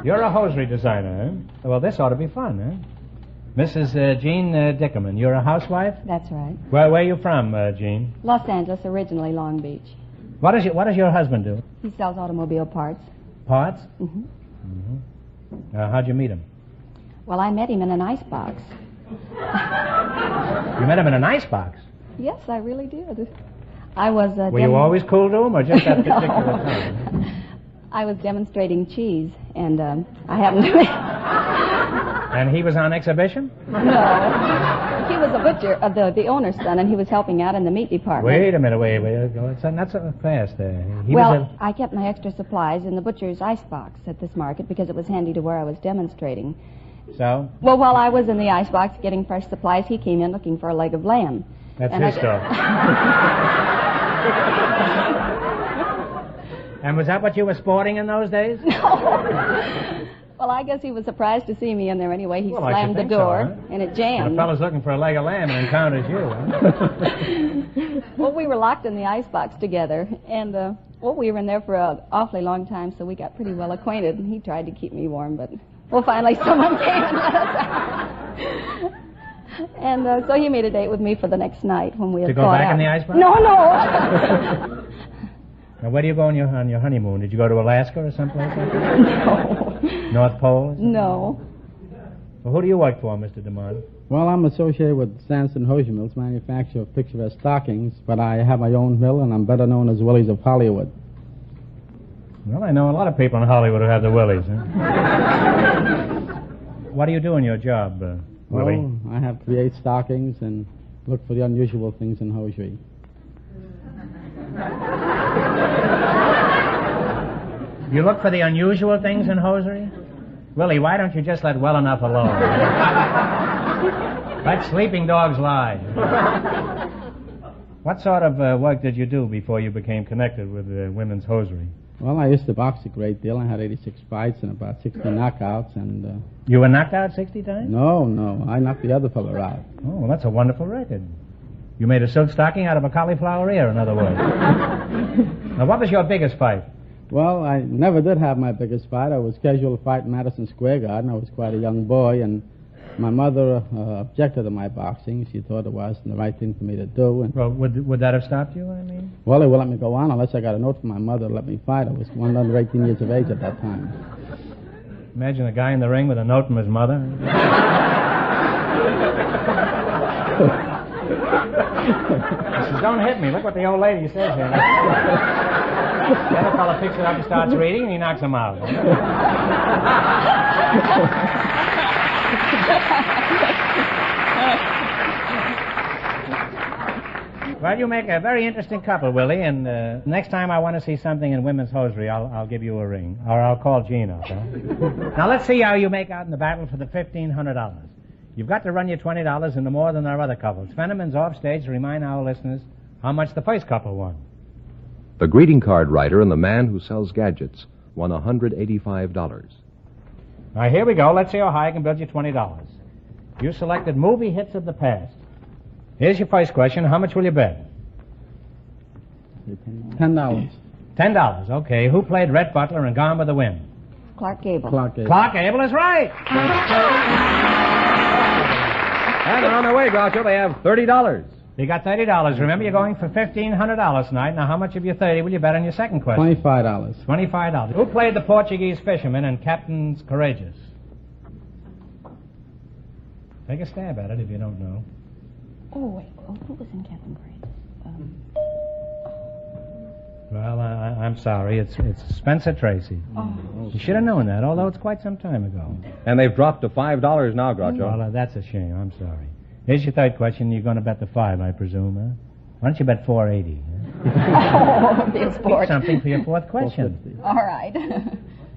You're a hosiery designer, eh? Well, this ought to be fun, eh? Mrs. Jean Dickerman, you're a housewife? That's right. Where are you from, Jean? Los Angeles, originally Long Beach. What does your husband do? He sells automobile parts. Parts? Mm-hmm. Mm-hmm. How'd you meet him? Well, I met him in an icebox. You met him in an icebox? Yes, I really did. I was. Were you always cool to him, or just that particular time? I was demonstrating cheese, and I happened to. And he was on exhibition? No, he was a butcher, the owner's son, and he was helping out in the meat department. Wait a minute, wait. Not so fast there. I kept my extra supplies in the butcher's icebox at this market because it was handy to where I was demonstrating. So? Well, while I was in the icebox getting fresh supplies, he came in looking for a leg of lamb. That's his stuff. And was that what you were sporting in those days? No. Well, I guess he was surprised to see me in there anyway. He slammed the door, so, huh? and it jammed. The fellow's looking for a leg of lamb and encounters you, huh? Well, we were locked in the icebox together, and we were in there for an awfully long time, so we got pretty well acquainted, and he tried to keep me warm, but finally someone came and let us out. And so he made a date with me for the next night when we had to go fought back out. in the icebox? No. Now, where do you go on your honeymoon? Did you go to Alaska or someplace like that? No. North Pole? No. Well, who do you work for, Mr. DeMond? Well, I'm associated with Sanson Hosier Mills, manufacturer of picturesque stockings, but I have my own mill, and I'm better known as Willie's of Hollywood. Well, I know a lot of people in Hollywood who have the Willies, huh? What do you do in your job, Willie? Well, I have to create stockings and look for the unusual things in hosiery. You look for the unusual things in hosiery? Willie, why don't you just let well enough alone? Let sleeping dogs lie. What sort of work did you do before you became connected with women's hosiery? Well, I used to box a great deal. I had 86 fights and about 60 knockouts, and... You were knocked out 60 times? No. I knocked the other fellow out. Oh, well, that's a wonderful record. You made a silk stocking out of a cauliflower ear, in other words. Now, what was your biggest fight? Well, I never did have my biggest fight. I was scheduled to fight in Madison Square Garden. I was quite a young boy, and my mother objected to my boxing. She thought it wasn't the right thing for me to do. And well, would that have stopped you, I mean? Well, they wouldn't let me go on unless I got a note from my mother to let me fight. I was under 18 years of age at that time. Imagine a guy in the ring with a note from his mother. He says, don't hit me. Look what the old lady says here. The other fellow picks it up and starts reading, and he knocks him out. Well, you make a very interesting couple, Willie, and next time I want to see something in women's hosiery, I'll give you a ring, or I'll call Gene up. Huh? Now, let's see how you make out in the battle for the $1,500. You've got to run your $20 into more than our other couples. Fenneman's off stage to remind our listeners how much the first couple won. The greeting card writer and the man who sells gadgets won $185. All right, here we go. Let's see how high I can build you $20. You selected movie hits of the past. Here's your first question. How much will you bet? $10. $10, okay. Who played Rhett Butler in Gone with the Wind? Clark Gable. Clark Gable. Clark Gable is right. And they're on their way, Groucho. They have $30. You got $30. Remember, you're going for $1,500 tonight. Now, how much of your $30 will you bet on your second question? $25. $25. Who played the Portuguese fisherman in Captain's Courageous? Take a stab at it if you don't know. Oh, wait. Oh, who was in Captain Courageous? Well, I'm sorry. It's Spencer Tracy. Oh. You should have known that, although it's quite some time ago. And they've dropped to $5 now, Groucho. Well, that's a shame. I'm sorry. Here's your third question. You're going to bet the 5, I presume, huh? Why don't you bet $4.80? Huh? Oh, dear sport. Keep something for your fourth question. All right.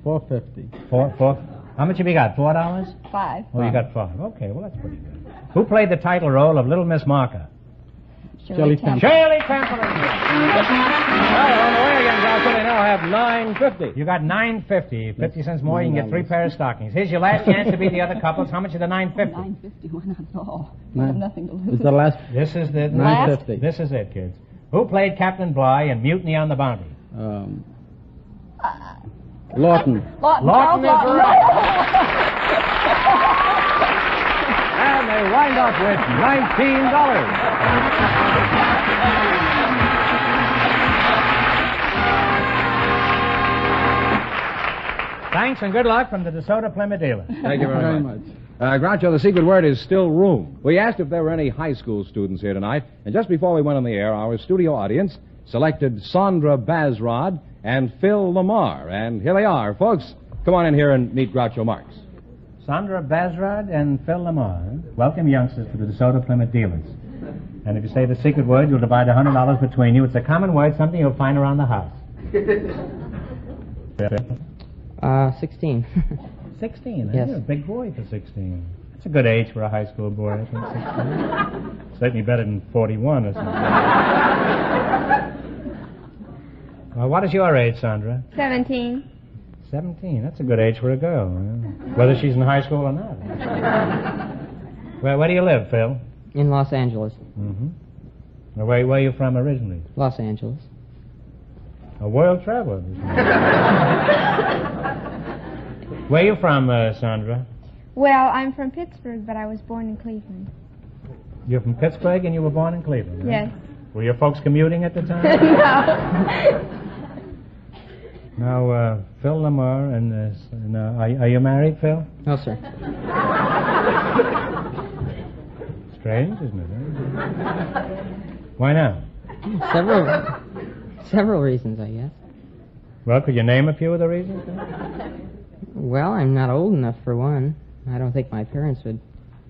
$4.50. Four. How much have you got? $4? 5. Oh, you got 5. Okay, well, that's pretty good. Who played the title role of Little Miss Marker? Shirley Temple. Shirley Temple. Well, on the way again, Groucho. They now have $9.50. You got $9.50. 50 cents more, you can get 3 pairs of stockings. Here's your last chance to beat the other couples. How much is the $9.50? $9.50. Why not at all? I have nothing to lose. Is the last... This is the $9.50. This is it, kids. Who played Captain Bligh in Mutiny on the Bounty? Lawton. Lawton is right. And they wind up with $19. Thanks and good luck from the DeSoto Plymouth dealer. Thank you very much. Groucho, the secret word is still room. We asked if there were any high school students here tonight, and just before we went on the air, our studio audience selected Sandra Bazrod and Phil Lamar. And here they are, folks. Come on in here and meet Groucho Marx. Sandra Bazrod and Phil Lamar. Welcome, youngsters, to the DeSoto Plymouth dealers. And if you say the secret word, you'll divide $100 between you. It's a common word, something you'll find around the house. 16. 16. Yes. You're a big boy for 16. That's a good age for a high school boy, I think, 16. Certainly better than 41 or something. Well, what is your age, Sandra? 17. 17. That's a good age for a girl, whether she's in high school or not. Well, where do you live, Phil? In Los Angeles. Mm-hmm. Well, where are you from originally? Los Angeles. A world traveler. Where are you from, Sandra? Well, I'm from Pittsburgh, but I was born in Cleveland. You're from Pittsburgh and you were born in Cleveland, huh? Yes. Were your folks commuting at the time? No. Now, Phil Lamar, and are you married, Phil? No, sir. Strange, isn't it? Why not? Several reasons, I guess. Well, could you name a few of the reasons? Well, I'm not old enough, for one. I don't think my parents would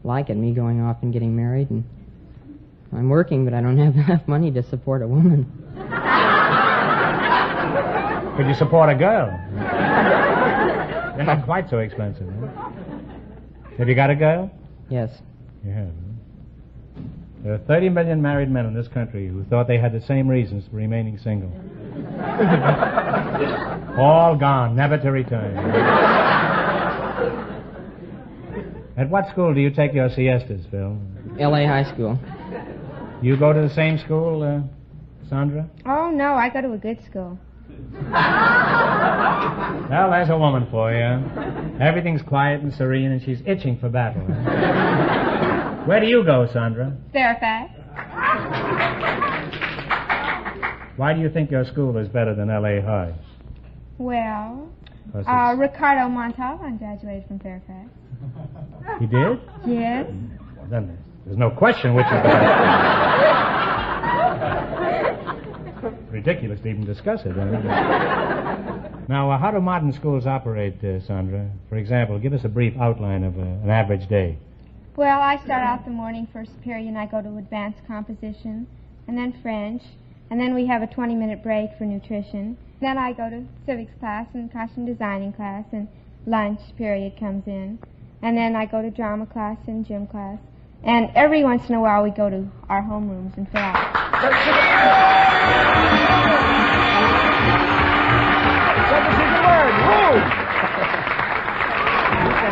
like it, me going off and getting married, and I'm working, but I don't have enough money to support a woman. Could you support a girl? They're not quite so expensive, huh? Have you got a girl? Yes. You have, huh? There are 30 million married men in this country who thought they had the same reasons for remaining single. All gone, never to return. At what school do you take your siestas, Phil? L.A. High School. You go to the same school, Sandra? Oh, no, I go to a good school. Well, there's a woman for you. Everything's quiet and serene, and she's itching for battle. Where do you go, Sandra? Fairfax. Why do you think your school is better than L.A. High? Well, 'Cause Ricardo Montalban graduated from Fairfax. He did? Yes. Then there's no question which is better. Ridiculous to even discuss it. Now, how do modern schools operate, Sandra? For example, give us a brief outline of an average day. Well, I start out the morning, first period, and I go to advanced composition, and then French, and then we have a 20-minute break for nutrition. Then I go to civics class and costume designing class, and lunch period comes in. And then I go to drama class and gym class. And every once in a while we go to our homerooms and fill out.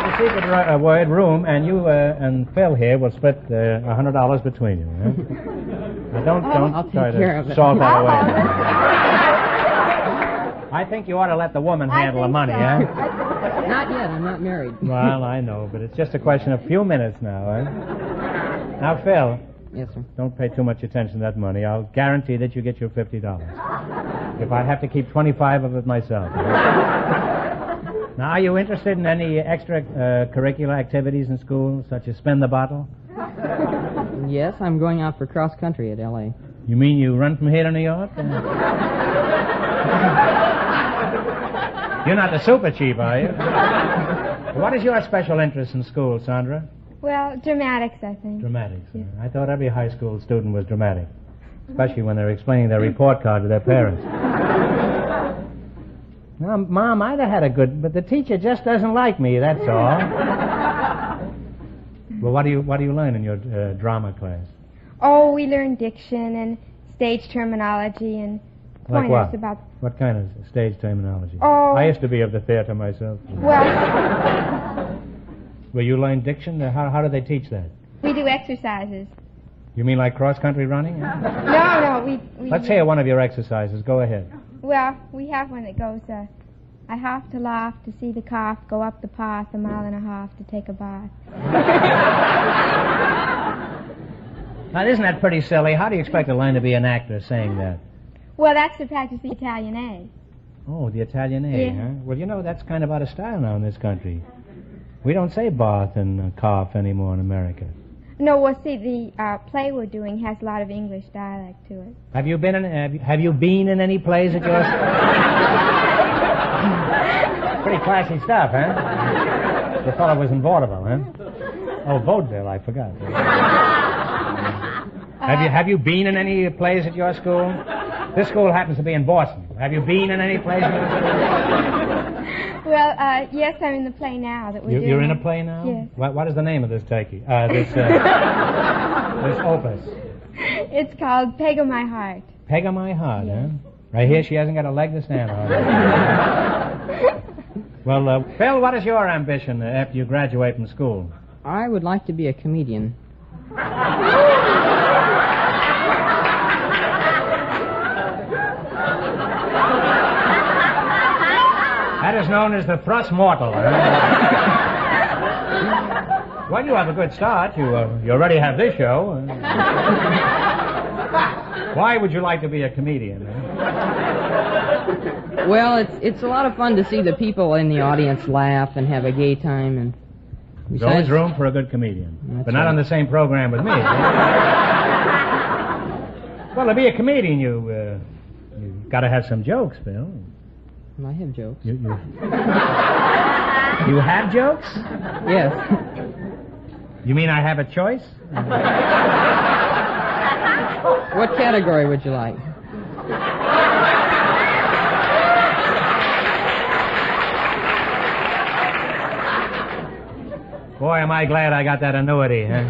The secret word, room, and you and Phil here will split $100 between you. Huh? Now don't I'll try take care of to it. salt that away. I think you ought to let the woman handle the money, huh? Not yet. I'm not married. Well, I know, but it's just a question of a few minutes now, huh? Now, Phil. Yes, sir. Don't pay too much attention to that money. I'll guarantee that you get your $50. If I have to keep 25 of it myself. Now, are you interested in any extra curricular activities in school, such as spin the bottle? Yes, I'm going out for cross country at L.A. You mean you run from here to New York? You're not the super chief, are you? What is your special interest in school, Sandra? Well, dramatics, I think. Dramatics. Yes. I thought every high school student was dramatic, especially when they're explaining their report card to their parents. Now, Mom, I'd have had a good, but the teacher just doesn't like me, that's all. Well, what do you learn in your drama class? Oh, we learn diction and stage terminology and Like pointers what? about... What kind of stage terminology? Oh. I used to be of the theater myself. Well, Well, you learn diction? How do they teach that? we do exercises. You mean like cross-country running? No, we Let's hear one of your exercises. Go ahead. Well, we have one that goes, I have to laugh to see the cough, go up the path 1.5 miles to take a bath. Now, isn't that pretty silly? How do you expect to learn to be an actor saying that? Well, that's to practice the Italian A. Oh, the Italian A, Yeah. huh? Well, you know, that's kind of out of style now in this country. We don't say bath and cough anymore in America. No, well, see, the play we're doing has a lot of English dialect to it. Have you been in any plays at yours? Pretty classy stuff, huh? The fellow was in vaudeville, huh? Oh, vaudeville, I forgot. Have you been in any plays at your school? This school happens to be in Boston. Have you been in any place? Well, yes, I'm in the play now that we're doing. You're in a play now? Yes. What is the name of this turkey? This opus. It's called Peg of My Heart. Peg of My Heart, huh? Right here, she hasn't got a leg to stand on. Well, Phil, what is your ambition after you graduate from school? I would like to be a comedian. That is known as the thrust mortal. Well, you have a good start. You already have this show. Why would you like to be a comedian? Well, it's a lot of fun to see the people in the audience laugh and have a gay time. And there's always room for a good comedian, but not right. on the same program with me. Well, to be a comedian, you've got to have some jokes, Phil. I have jokes. You have jokes? Yes. You mean I have a choice? What category would you like? Boy, am I glad I got that annuity, huh?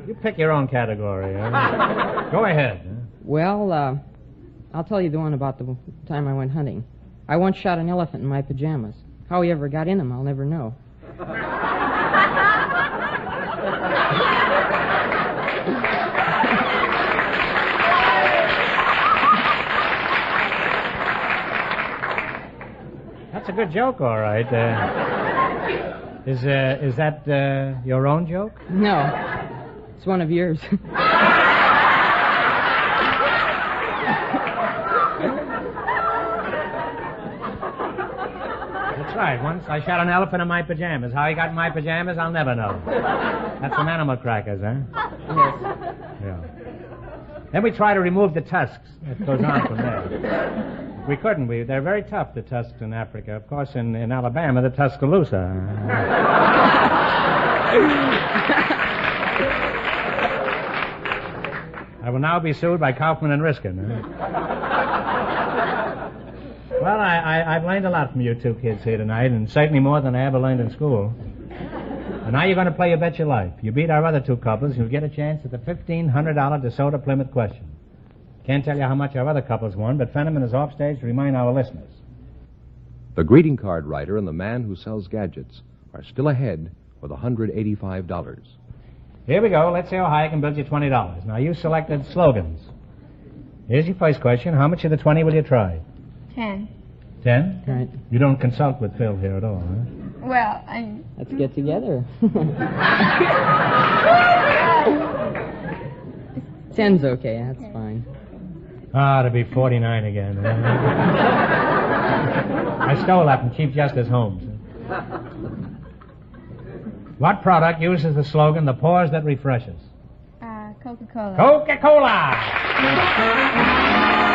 You pick your own category. Huh? Go ahead. Huh? Well, I'll tell you the one about the time I went hunting. I once shot an elephant in my pajamas. How he ever got in them, I'll never know. That's a good joke, all right. Is that your own joke? No. It's one of yours. That's right. Once I shot an elephant in my pajamas. How he got in my pajamas, I'll never know. That's some animal crackers, huh? Yes. Yeah. Then we try to remove the tusks. It goes on from there. We couldn't. They're very tough, the tusks in Africa. Of course, in Alabama, the Tuscaloosa. I will now be sued by Kaufman and Riskin. Well, I've learned a lot from you two kids here tonight, and certainly more than I ever learned in school. And now you're going to play You Bet Your Life. You beat our other two couples, you'll get a chance at the $1,500 DeSoto Plymouth question. Can't tell you how much our other couples won, but Fenneman is off stage to remind our listeners. The greeting card writer and the man who sells gadgets are still ahead with $185. Here we go. Let's see how high I can build you $20. Now, you selected slogans. Here's your first question. How much of the 20 will you try? 10. 10? Right. You don't consult with Phil here at all, huh? Well, I'm... Let's get together. 10's okay. That's fine. Ah, to be 49 again. I stole that from Chief Justice Holmes. What product uses the slogan, the pause that refreshes? Coca-Cola. Coca-Cola!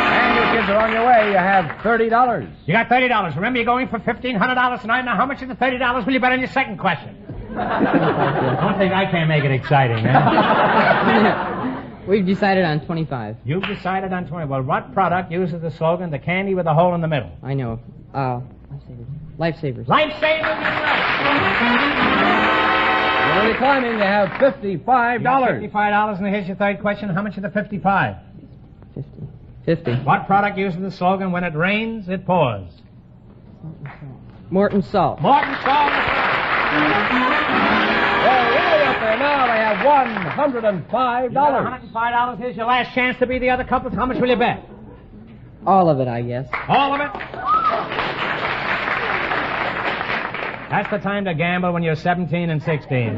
And you kids are on your way. You have $30. You got $30. Remember, you're going for $1,500 tonight. Now, how much of the $30 will you bet on your second question? Don't think I can't make it exciting, huh? We've decided on 25. You've decided on 20. Well, what product uses the slogan, the candy with a hole in the middle? I know. Lifesavers. Lifesavers! You're only climbing. You have $55. $55, and here's your third question. How much of the 55? 50. What product uses the slogan, when it rains, it pours? Morton Salt. Morton Salt. Well, way up there now. They have $105. $105. Here's your last chance to be the other couples. How much will you bet? All of it, I guess. All of it? That's the time to gamble when you're 17 and 16.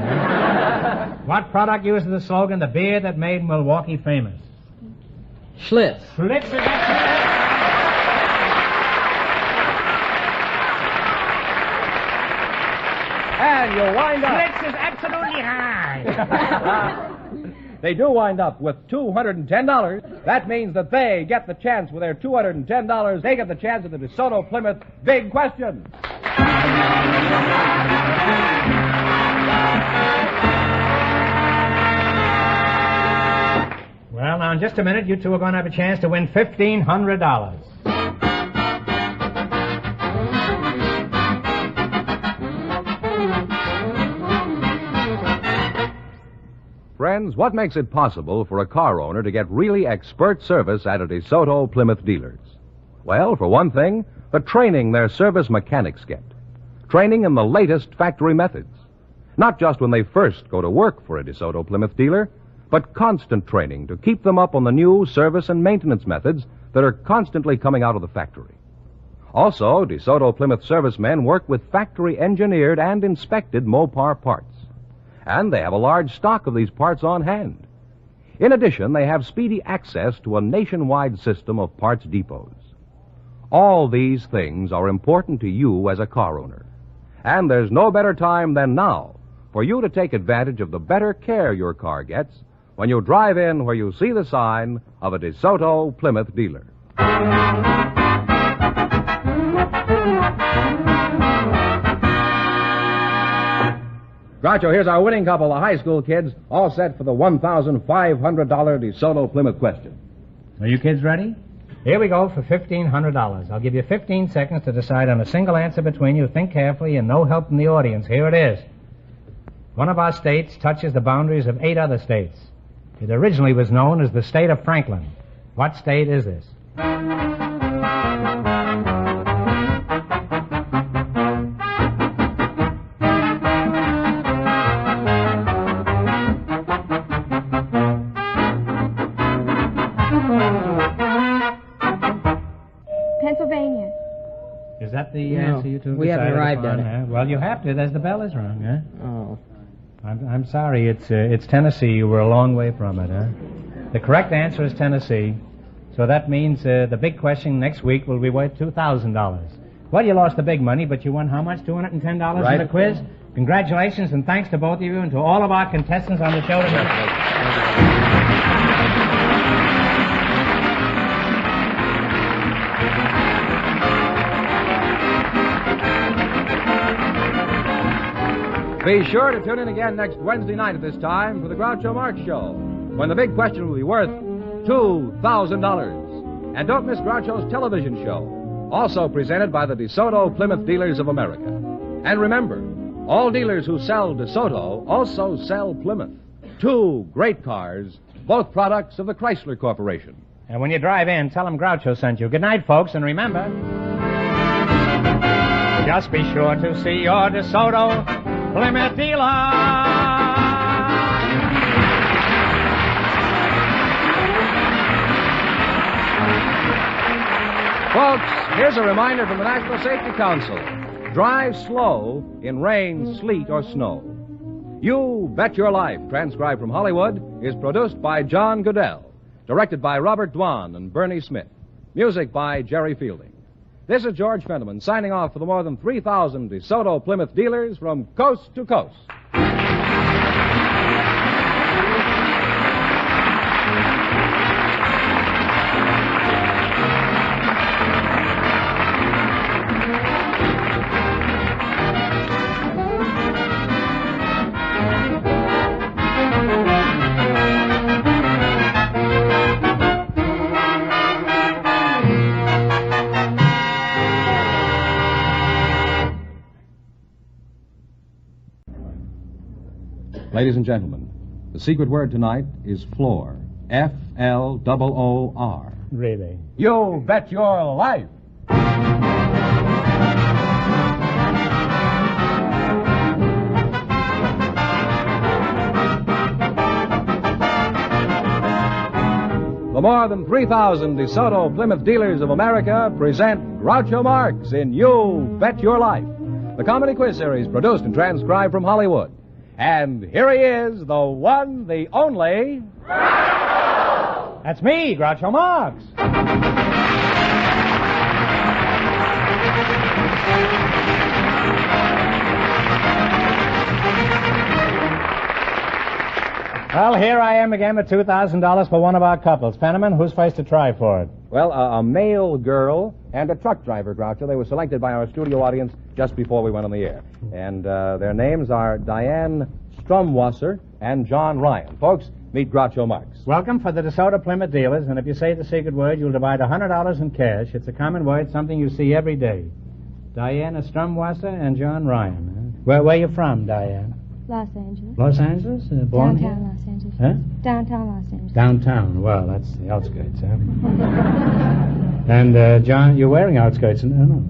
What product uses the slogan, the beer that made Milwaukee famous? Schlitz. Schlitz is excellent. And you wind up. Schlitz is absolutely high. They do wind up with $210. That means that they get the chance with their $210. They get the chance at the DeSoto Plymouth Big Question. Well, now, in just a minute, you two are going to have a chance to win $1,500. Friends, what makes it possible for a car owner to get really expert service at a DeSoto Plymouth dealers? Well, for one thing, the training their service mechanics get. Training in the latest factory methods. Not just when they first go to work for a DeSoto Plymouth dealer, but constant training to keep them up on the new service and maintenance methods that are constantly coming out of the factory. Also, DeSoto Plymouth servicemen work with factory-engineered and inspected Mopar parts. And they have a large stock of these parts on hand. In addition, they have speedy access to a nationwide system of parts depots. All these things are important to you as a car owner. And there's no better time than now for you to take advantage of the better care your car gets when you drive in where you see the sign of a DeSoto Plymouth dealer. Groucho, here's our winning couple, the high school kids, all set for the $1,500 DeSoto Plymouth question. Are you kids ready? Here we go for $1,500. I'll give you 15 seconds to decide on a single answer between you. Think carefully and no help from the audience. Here it is. One of our states touches the boundaries of 8 other states. It originally was known as the state of Franklin. What state is this? Pennsylvania. Is that the No, answer you two we haven't decided arrived upon, at it. huh? Well, you have to, as the bell is rung, huh? Oh. I'm sorry, it's Tennessee. You were a long way from it, huh? The correct answer is Tennessee. So that means the big question next week will be worth $2,000. Well, you lost the big money, but you won how much? $210 Right. in the quiz? Congratulations, and thanks to both of you and to all of our contestants on the show tonight. Be sure to tune in again next Wednesday night at this time for the Groucho Marx Show, when the big question will be worth $2,000. And don't miss Groucho's television show, also presented by the DeSoto Plymouth Dealers of America. And remember, all dealers who sell DeSoto also sell Plymouth. 2 great cars, both products of the Chrysler Corporation. And when you drive in, tell them Groucho sent you. Good night, folks, and remember, just be sure to see your DeSoto Plymouth dealer. Folks, here's a reminder from the National Safety Council. Drive slow in rain, sleet, or snow. You Bet Your Life, transcribed from Hollywood, is produced by John Goodell, directed by Robert Dwan and Bernie Smith. Music by Jerry Fielding. This is George Fenneman signing off for the more than 3,000 DeSoto Plymouth dealers from coast to coast. Ladies and gentlemen, the secret word tonight is floor. F-L-O-O-R. Really? You Bet Your Life. The more than 3,000 DeSoto Plymouth Dealers of America present Groucho Marx in You Bet Your Life, the comedy quiz series produced and transcribed from Hollywood. And here he is, the one, the only... Groucho! That's me, Groucho Marx. Well, here I am again with $2,000 for one of our couples. Fenneman, who's first to try for it? Well, a male girl and a truck driver, Groucho. They were selected by our studio audience just before we went on the air. And their names are Diane Strumwasser and John Ryan. Folks, Meet Groucho Marx. Welcome for the DeSoto Plymouth dealers, and if you say the secret word, you'll divide $100 in cash. It's a common word, something you see every day. Diana Strumwasser and John Ryan. Where are you from, Diane? Los Angeles. Los Angeles? Born Downtown here? Los Angeles. Huh? Downtown Los Angeles. Downtown. Well, that's the outskirts, huh? And, John, you're wearing outskirts. No.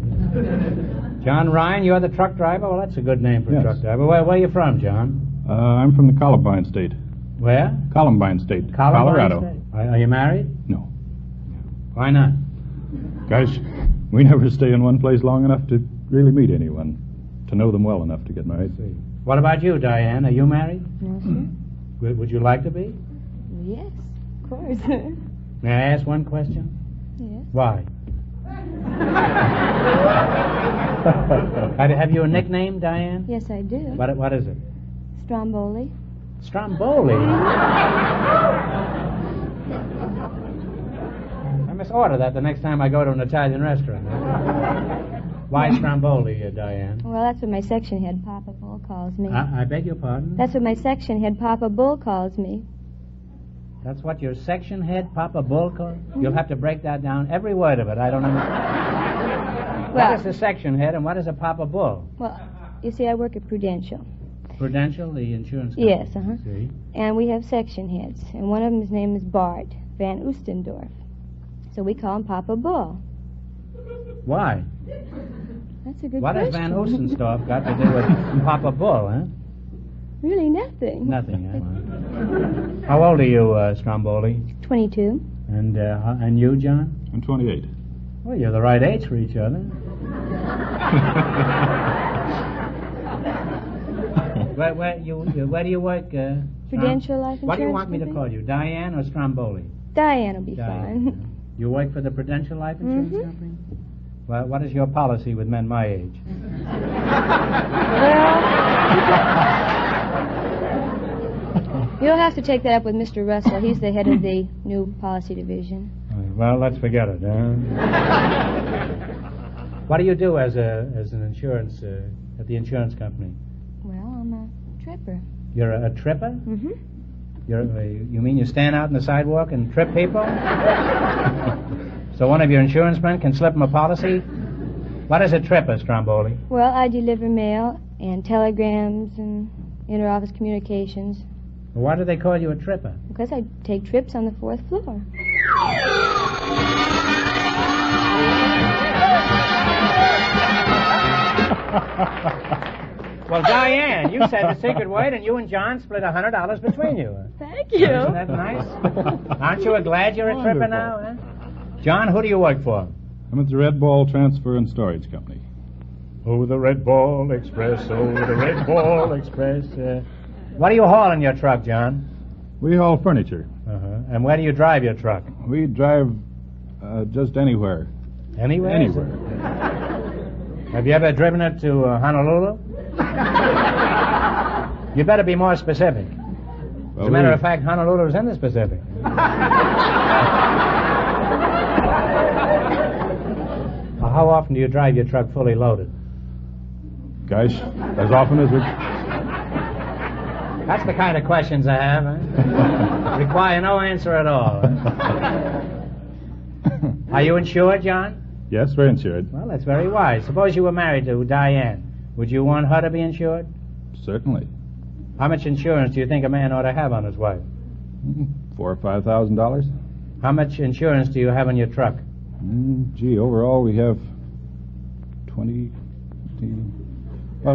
John Ryan, you're the truck driver? Well, that's a good name for a truck driver. Where are you from, John? I'm from the Columbine State. Where? Columbine State, Columbine Colorado. State. Are you married? No. Why not? Gosh, we never stay in one place long enough to really meet anyone, to know them well enough to get married. What about you, Diane? Are you married? No, sir. Would you like to be? Yes, of course. May I ask one question? Yes. Why? Have you a nickname, Diane? Yes, I do. What is it? Stromboli. Stromboli? I must order that the next time I go to an Italian restaurant. Why Stromboli, Diane? Well, that's what my section head, Papa Bull, calls me. I beg your pardon? That's what my section head, Papa Bull, calls me. That's what your section head, Papa Bull, calls? You'll have to break that down, every word of it. I don't understand. Well, what is a section head and what is a Papa Bull? Well, you see, I work at Prudential. Prudential, the insurance company? Yes, uh-huh. See? And we have section heads, and one of them, his name is Bart Van Oostendorf. So we call him Papa Bull. Why? That's a good What question. has Van Oostendorf got to do with Papa Bull, huh? Really nothing. Nothing, huh? How old are you, Stromboli? 22. And you, John? I'm 28. Well, you're the right age for each other. Where do you work? Prudential Life Insurance What do you want me to Company? call you, Diane or Stromboli? Diane will be Diane. fine. You work for the Prudential Life Insurance Company? Well, what is your policy with men my age? You'll have to take that up with Mr. Russell. He's the head of the new policy division. Well, let's forget it. What do you do as an insurance at the insurance company? Well, I'm a tripper. You're a tripper? Mm-hmm. You mean you stand out on the sidewalk and trip people? So one of your insurance men can slip them a policy? What is a tripper, Stromboli? Well, I deliver mail and telegrams and inter-office communications. Well, why do they call you a tripper? Because I take trips on the 4th floor. Well, Diane, you said the secret word, and you and John split $100 between you. Thank you. Isn't that nice? Aren't you glad you're a tripper now? Huh? John, who do you work for? I'm at the Red Ball Transfer and Storage Company. Oh, the Red Ball Express, oh, the Red Ball Express. What do you haul in your truck, John? We haul furniture. And where do you drive your truck? We drive just anywhere. Anywhere? Anywhere. Have you ever driven it to Honolulu? You better be more specific. Well, As a matter of fact, Honolulu's in the Pacific. How often do you drive your truck fully loaded? Gosh, as often as we... That's the kind of questions I have, huh? Require no answer at all. Huh? Are you insured, John? Yes, we're insured. Well, that's very wise. Suppose you were married to Diane. Would you want her to be insured? Certainly. How much insurance do you think a man ought to have on his wife? $4,000 or $5,000. How much insurance do you have on your truck? Gee, overall we have about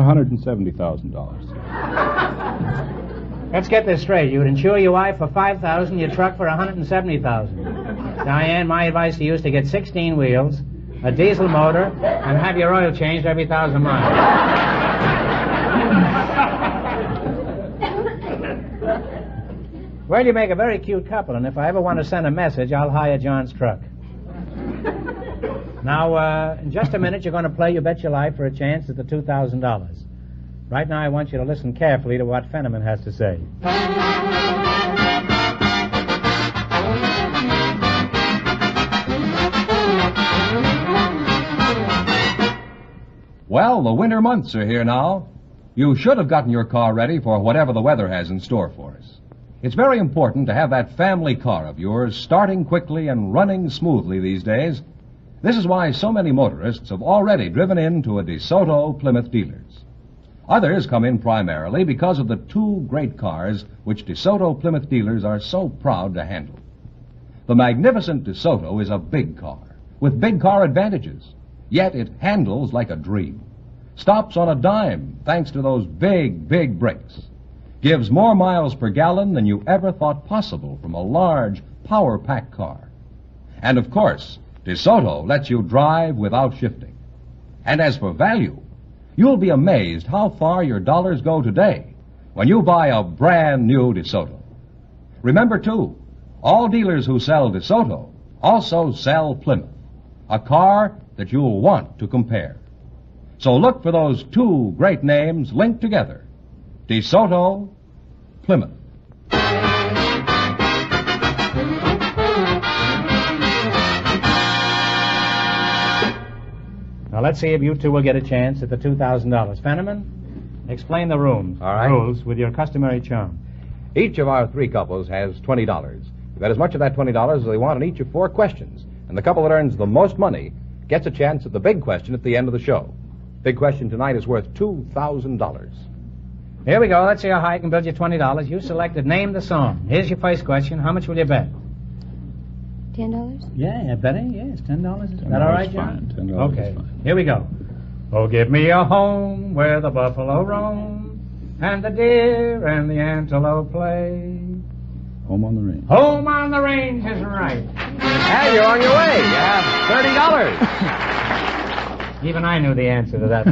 $170,000. Let's get this straight. You would insure your wife for $5,000, your truck for $170,000. Diane, my advice to you is to get 16 wheels, a diesel motor, and have your oil changed every 1,000 miles. Well, you make a very cute couple, and if I ever want to send a message, I'll hire John's truck. Now, in just a minute, you're going to play You Bet Your Life for a chance at the $2,000. Right now, I want you to listen carefully to what Fenneman has to say. Well, the winter months are here now. You should have gotten your car ready for whatever the weather has in store for us. It's very important to have that family car of yours starting quickly and running smoothly these days. This is why so many motorists have already driven into a DeSoto Plymouth dealers. Others come in primarily because of the two great cars which DeSoto Plymouth dealers are so proud to handle. The magnificent DeSoto is a big car with big car advantages, yet it handles like a dream. Stops on a dime thanks to those big, big brakes. Gives more miles per gallon than you ever thought possible from a large, power-packed car. And of course, DeSoto lets you drive without shifting. And as for value, you'll be amazed how far your dollars go today when you buy a brand new DeSoto. Remember, too, all dealers who sell DeSoto also sell Plymouth, a car that you'll want to compare. So look for those two great names linked together, DeSoto, Plymouth. Now, let's see if you two will get a chance at the $2,000. Fenneman, explain the rules. All right. Rules with your customary charm. Each of our three couples has $20. You bet as much of that $20 as they want on each of 4 questions. And the couple that earns the most money gets a chance at the big question at the end of the show. Big question tonight is worth $2,000. Here we go. Let's see how high I can build you $20. You selected Name the Song. Here's your first question. How much will you bet? $10? Yeah, betting? Yes, $10. Is that all right, John? Fine. $10 Okay. is fine. Here we go. Oh, give me a home where the buffalo roam and the deer and the antelope play. Home on the range. Home on the range is right. And you're on your way. You have $30. Even I knew the answer to that.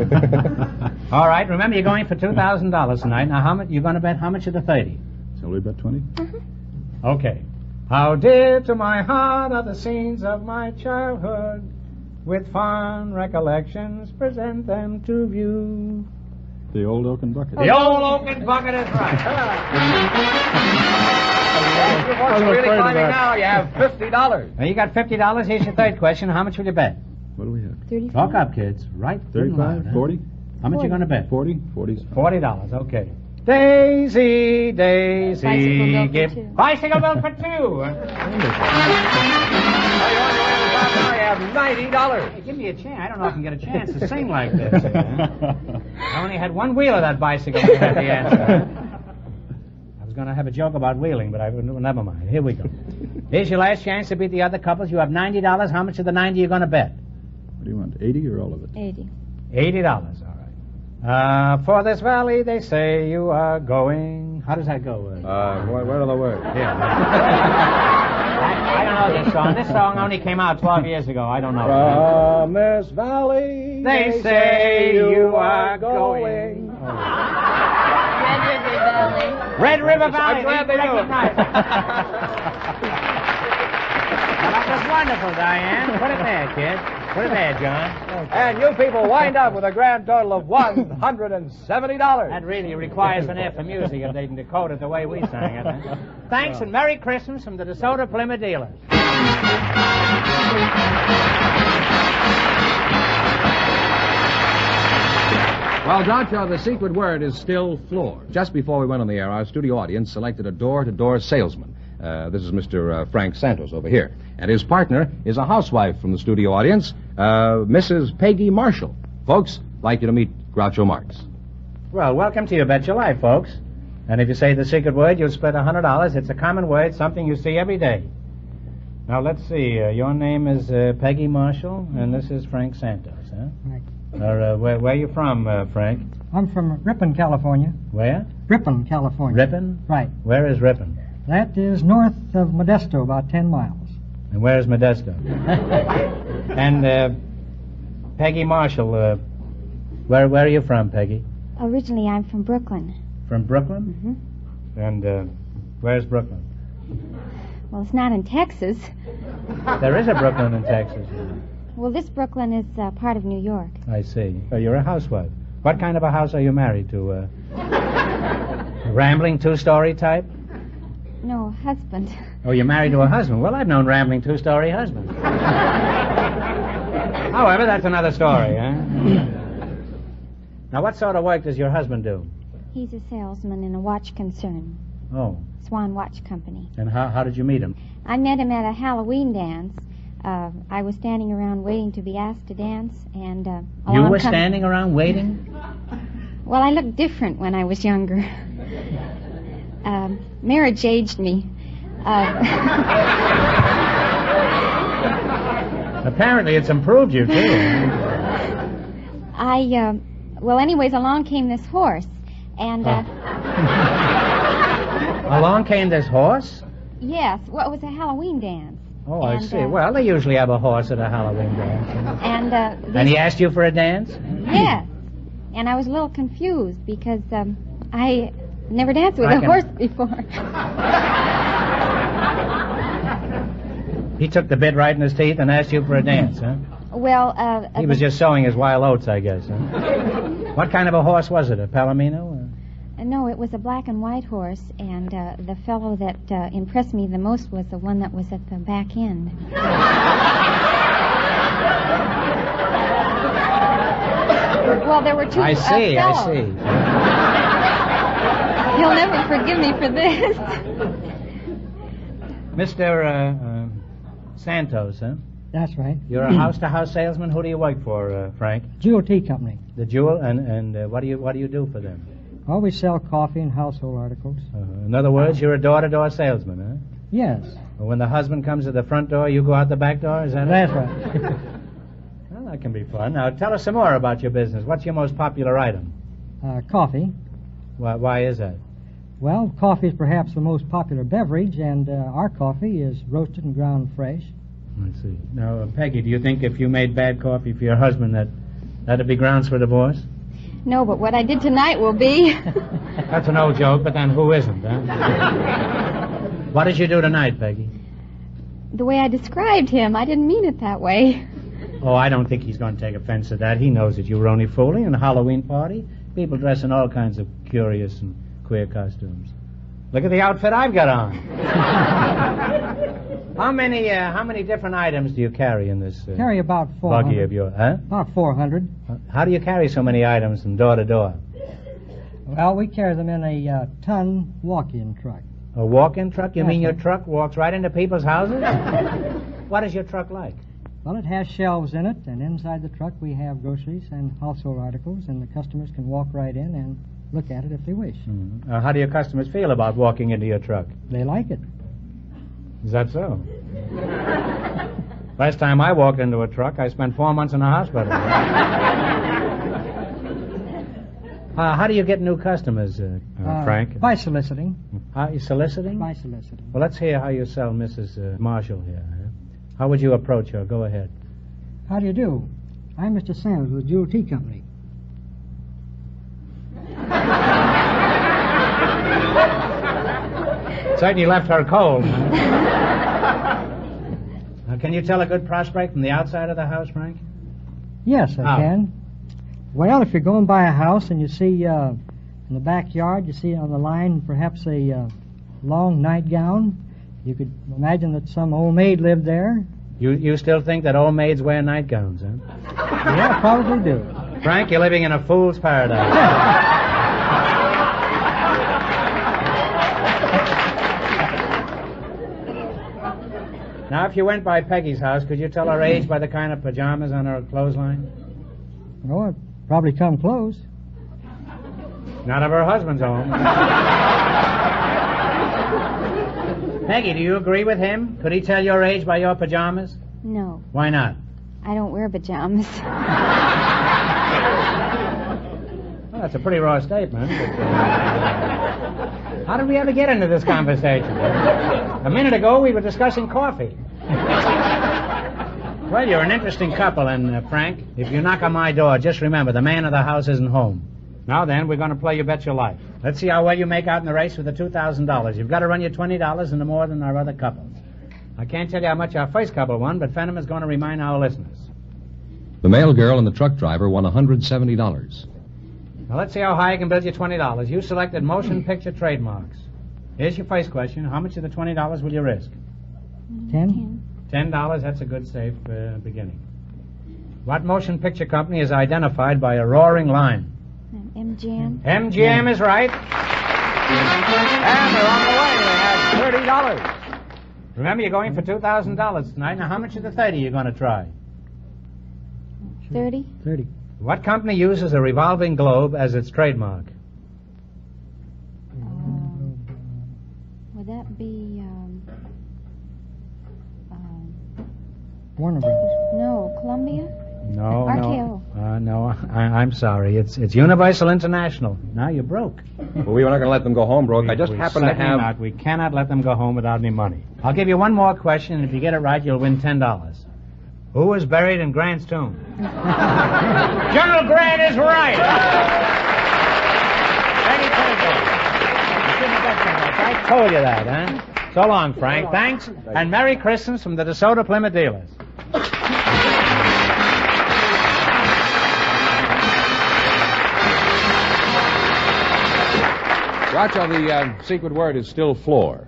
All right, remember you're going for $2,000 tonight. Now, how much you're going to bet? How much of the 30? Shall we bet 20? Okay. How dear to my heart are the scenes of my childhood. With fond recollections, present them to view. The old oaken bucket. The old oaken bucket is right. What's really climbing now? You have $50. Now, you got $50. Here's your third question. How much will you bet? What do we have? 35. Talk up, kids. Right? 35? 40? How much you going to bet? 40? 40's fine. $40. Okay. Daisy, Daisy, Bicycle bill for give... two. Bicycle bill for 2. I have $90. Hey, give me a chance. I don't know if I can get a chance to sing like this. I only had one wheel of that bicycle to have the answer. I was going to have a joke about wheeling, but never mind. Here we go. Here's your last chance to beat the other couples. You have $90. How much of the 90 you going to bet? What do you want, 80 or all of it? 80. $80. All right. For this valley, they say you are going... How does that go? Where are the words? Yeah. I don't know this song. This song only came out 12 years ago. I don't know. From this valley, They say you are going. Red River Valley. Red River Valley. I'm glad they knew it. Well, that was wonderful, Diane. Put it there, kid. Put it there, John. And you people wind up with a grand total of $170. That really requires an ear for music if they can decode it the way we sang it. Huh? Thanks and Merry Christmas from the DeSoto Plymouth dealers. Well, Groucho, the secret word is still floor. Just before we went on the air, our studio audience selected a door-to-door salesman. This is Mr. Frank Santos over here. And his partner is a housewife from the studio audience, Mrs. Peggy Marshall. Folks, like you to meet Groucho Marx. Well, welcome to You Bet Your Life, folks. And if you say the secret word, you'll split $100. It's a common word, something you see every day. Now, let's see. Your name is Peggy Marshall, and this is Frank Santos, huh? Right. Where are you from, Frank? I'm from Ripon, California. Where? Ripon, California. Ripon? Right. Where is Ripon? That is north of Modesto, about 10 miles. And where is Modesto? And Peggy Marshall, where are you from, Peggy? Originally, I'm from Brooklyn. From Brooklyn? Mm-hmm. And where's Brooklyn? Well, it's not in Texas. There is a Brooklyn in Texas. Well, this Brooklyn is part of New York. I see. Oh, you're a housewife. What kind of a house are you married to? A rambling two-story type? No, husband. Oh, you're married to a husband. Well, I've known rambling two-story husbands. However, that's another story, huh? Now, what sort of work does your husband do? He's a salesman in a watch concern. Oh. Swan Watch Company. And how did you meet him? I met him at a Halloween dance. I was standing around waiting to be asked to dance, and You were standing around waiting? Well, I looked different when I was younger. Marriage aged me. Apparently it's improved you, too. Well, anyways, along came this horse, and... Along came this horse? Yes, well, it was a Halloween dance. Oh, I see. Well, they usually have a horse at a Halloween dance. And he asked you for a dance? Yes. And I was a little confused because I never danced with a horse before. He took the bit right in his teeth and asked you for a dance, huh? Well, he was just sowing his wild oats, I guess, huh? What kind of a horse was it, a Palomino? No, it was a black and white horse, and the fellow that impressed me the most was the one that was at the back end. Well, there were two I see. He'll never forgive me for this. Mr. Santos, huh? That's right. You're a house-to-house salesman. Who do you work for, Frank? Jewel Tea Company. The Jewel, and what do you do for them? Oh, we sell coffee and household articles. In other words, you're a door-to-door salesman, huh? Yes. Well, when the husband comes to the front door, you go out the back door, is that That's it? right. Well, that can be fun. Now, tell us some more about your business. What's your most popular item? Coffee. Why is that? Well, coffee is perhaps the most popular beverage, and our coffee is roasted and ground fresh. I see. Now, Peggy, do you think if you made bad coffee for your husband, that'd be grounds for divorce? No, but what I did tonight will be. That's an old joke, but then who isn't, huh? What did you do tonight, Peggy? The way I described him, I didn't mean it that way. Oh, I don't think he's going to take offense to that. He knows that you were only fooling. In a Halloween party, people dress in all kinds of curious and queer costumes. Look at the outfit I've got on. How many different items do you carry in this carry about 400. buggy of yours? Huh? About 400. How do you carry so many items from door to door? Well, we carry them in a ton walk-in truck. A walk-in truck? You mean your right. truck walks right into people's houses? What is your truck like? Well, it has shelves in it, and inside the truck we have groceries and household articles, and the customers can walk right in and look at it if they wish. Mm-hmm. How do your customers feel about walking into your truck? They like it. Is that so? Last time I walked into a truck, I spent 4 months in a hospital. How do you get new customers, Frank? By soliciting. How you soliciting? By soliciting. Well, let's hear how you sell Mrs. Marshall here. Huh? How would you approach her? Go ahead. How do you do? I'm Mr. Sanders with the Jewel Tea Company. Certainly left her cold. Can you tell a good prospect from the outside of the house, Frank? Yes, I can. Well, if you're going by a house and you see in the backyard, you see on the line perhaps a long nightgown, you could imagine that some old maid lived there. You still think that old maids wear nightgowns, huh? Yeah, probably do. Frank, you're living in a fool's paradise. Now, if you went by Peggy's house, could you tell her age by the kind of pajamas on her clothesline? Oh, it'd probably come close. Not if her husband's home. Peggy, do you agree with him? Could he tell your age by your pajamas? No, Why not? I don't wear pajamas. Well, that's a pretty raw statement. How did we ever get into this conversation? A minute ago, we were discussing coffee. Well, you're an interesting couple, and Frank, if you knock on my door, just remember, the man of the house isn't home. Now then, we're going to play You Bet Your Life. Let's see how well you make out in the race with the $2,000. You've got to run your $20 into more than our other couples. I can't tell you how much our first couple won, but Fenham is going to remind our listeners. The mail girl and the truck driver won $170. Now, let's see how high I can build you $20. You selected motion picture trademarks. Here's your first question. How much of the $20 will you risk? 10. $10, that's a good, safe beginning. What motion picture company is identified by a roaring lion? MGM. MGM is right. And they're on the way. They have $30. Remember, you're going for $2,000 tonight. Now, how much of the 30 are you going to try? 30? 30. What company uses a revolving globe as its trademark? Would that be, Warner Brothers. no, Columbia? No, RKO. no. I'm sorry. It's Universal International. Now you're broke. Well, we were not going to let them go home broke. I just happen to have... Not. We cannot let them go home without any money. I'll give you one more question, and if you get it right, you'll win $10. Who was buried in Grant's tomb? General Grant is right! Ready, I told you that, huh? So long, Frank. Thanks, and Merry Christmas from the DeSoto Plymouth dealers. Groucho, the secret word is still floor.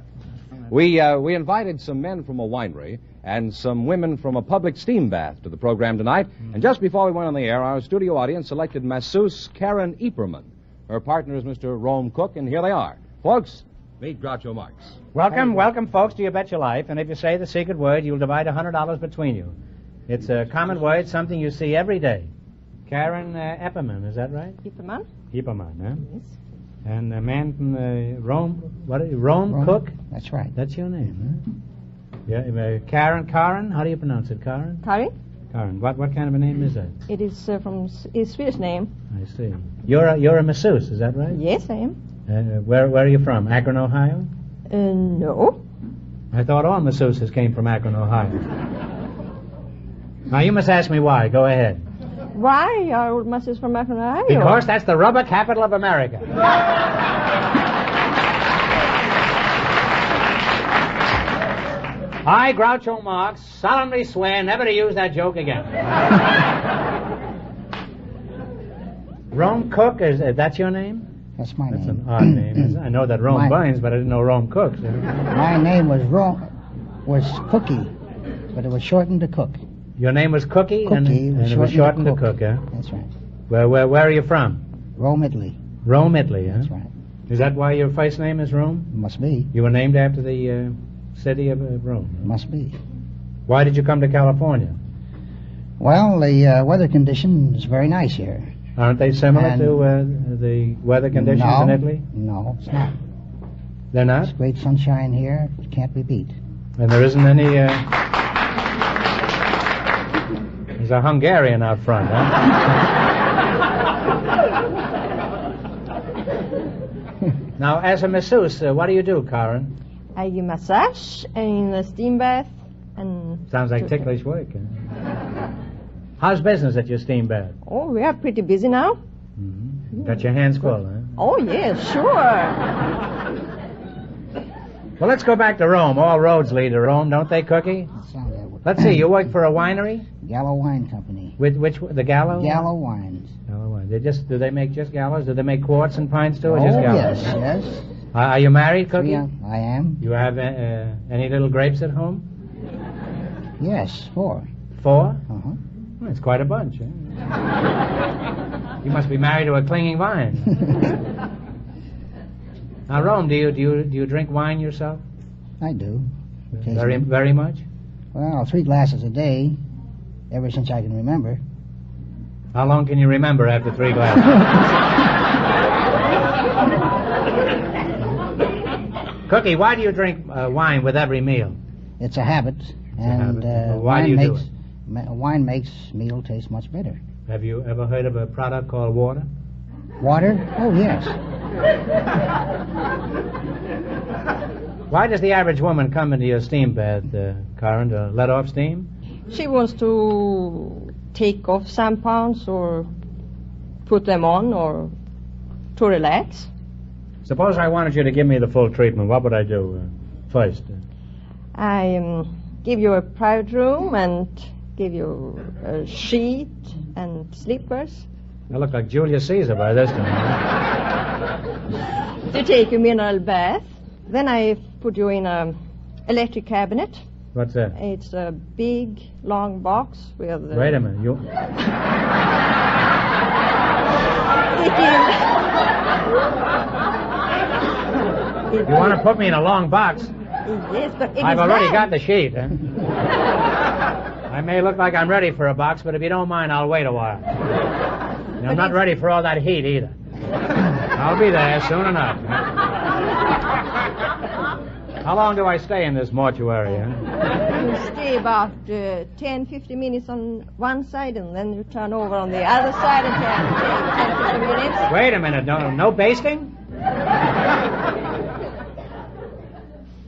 We invited some men from a winery and some women from a public steam bath to the program tonight. And just before we went on the air, our studio audience selected masseuse Karen Epperman. Her partner is Mr. Rome Cook, and here they are. Folks, meet Groucho Marx. Welcome, folks, to You Bet Your Life. And if you say the secret word, you'll divide $100 between you. It's a common word, something you see every day. Karen Epperman, is that right? Epperman? Epperman, huh? Yes. And a man from Rome, Rome Cook? That's right. That's your name, huh? Yeah, Karen, how do you pronounce it, Karen? Karen? Karen, what kind of a name is that? It is from his Swedish name. I see. You're a masseuse, is that right? Yes, I am. Where are you from? Akron, Ohio? No. I thought all masseuses came from Akron, Ohio. Now, you must ask me why. Go ahead. Why are masseuse from Akron, Ohio? Because that's the rubber capital of America. I, Groucho Marx, solemnly swear never to use that joke again. Rome Cook, that's your name? That's my That's name. an odd name. I know that Rome Bynes, but I didn't know Rome Cook. So. My name was Cookie, but it was shortened to Cook. Your name was Cookie? Cookie, and it was shortened to Cook, huh? That's right. Where are you from? Rome, Italy. Rome, Italy, huh? That's right. Is that why your first name is Rome? Must be. You were named after the city of Rome? Huh? Must be. Why did you come to California? Well, the weather condition is very nice here. Aren't they similar to the weather conditions in Italy? No, it's not. They're not? It's great sunshine here. It can't be beat. And there isn't any... There's a Hungarian out front, huh? Now, as a masseuse, what do you do, Karen? I give massage in a steam bath and... Sounds like ticklish work. Huh? How's business at your steam bath? Oh, we are pretty busy now. Mm-hmm. Got your hands full, huh? Oh, yes, sure. Well, let's go back to Rome. All roads lead to Rome, don't they, Cookie? Let's see, you work for a winery? Gallo Wine Company. The Gallo? Gallo Wines. Gallo Wines. Do they make just Gallos? Do they make quarts and pints too, or just Gallos? Yes. Are you married, Cookie? Yeah, I am. You have any little grapes at home? Yes, 4. 4? Uh-huh. Well, it's quite a bunch, huh? You must be married to a clinging vine. Now, Rome, do you drink wine yourself? I do. Very much? Well, 3 glasses a day, ever since I can remember. How long can you remember after 3 glasses? Cookie, why do you drink wine with every meal? It's a habit, Why do you do it? Wine makes meal taste much better. Have you ever heard of a product called water? Water? Oh, yes. Why does the average woman come into your steam bath, Karen, to let off steam? She wants to take off some pounds or put them on or to relax. Suppose I wanted you to give me the full treatment. What would I do first? I give you a private room and give you a sheet and slippers. I look like Julius Caesar by this time. To take a mineral bath. Then I put you in a electric cabinet. What's that? It's a big, long box with... Wait a minute. You want to put me in a long box? Yes, but it I've is already long. got the sheet. Huh? I may look like I'm ready for a box, but if you don't mind, I'll wait a while. And I'm not ready for all that heat either. I'll be there soon enough. How long do I stay in this mortuary? Huh? You stay about 10, 15 minutes on one side, and then you turn over on the other side and 10, 15 minutes. Wait a minute. No basting?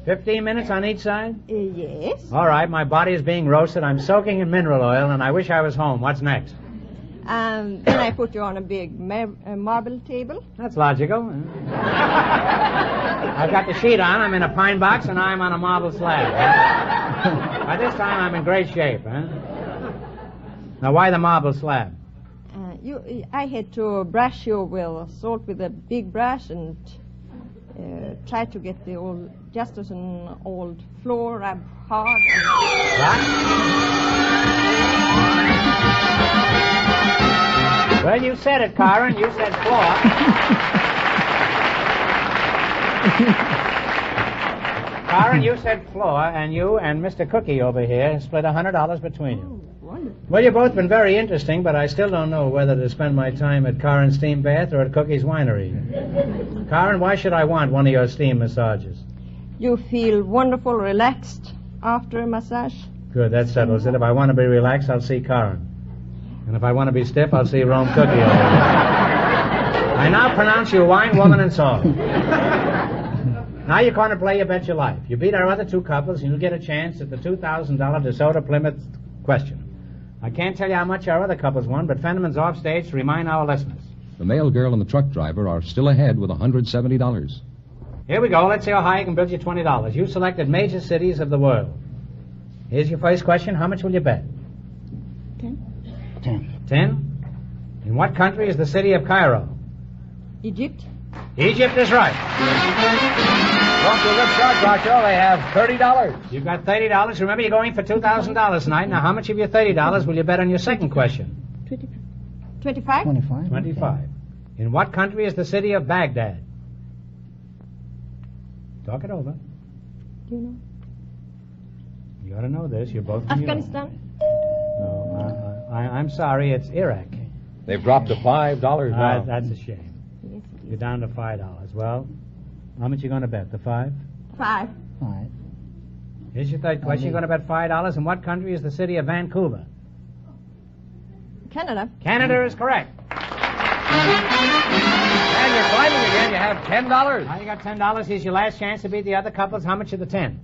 15 minutes on each side? Yes. All right, my body is being roasted. I'm soaking in mineral oil, and I wish I was home. What's next? Then I put you on a big marble table. That's logical. I've got the sheet on. I'm in a pine box, and I'm on a marble slab. By this time, I'm in great shape. Huh? Now, why the marble slab? I had to brush you with salt with a big brush and try to get the old, just as an old floor, rub hard. Well, you said it, Karen. You said floor. Karen, you said floor, and you and Mr. Cookie over here split $100 between you. Wonderful. Well, you've both been very interesting, but I still don't know whether to spend my time at Karen's steam bath or at Cookie's winery. Karen, why should I want one of your steam massages? You feel wonderful, relaxed after a massage. Good, that settles it. If I want to be relaxed, I'll see Karen. And if I want to be stiff, I'll see Rome Cookie over there. I now pronounce you wine, woman, and song. Now you're going to play You Bet Your Life. You beat our other two couples, and you'll get a chance at the $2,000 DeSoto Plymouth question. I can't tell you how much our other couples won, but Fenneman's off stage to remind our listeners. The mail girl and the truck driver are still ahead with $170. Here we go. Let's see how high I can build you $20. You selected major cities of the world. Here's your first question. How much will you bet? 10. 10? In what country is the city of Cairo? Egypt. Egypt is right. Off to a good start, Groucho. They have $30. You've got $30. Remember, you're going for $2,000 tonight. Now, how much of your $30 will you bet on your second question? 25. 25. In what country is the city of Baghdad? Talk it over. Do you know? You ought to know this. You're both from Afghanistan. No, I'm sorry. It's Iraq. They've dropped to $5 now. That's a shame. Yes, You're down to $5. Well, how much you going to bet? The 5? 5. Here's your third question. You're going to bet $5. In what country is the city of Vancouver? Canada. Canada is correct. And you're climbing again. You have $10. Now you got $10. Here's your last chance to beat the other couples. How much of the 10?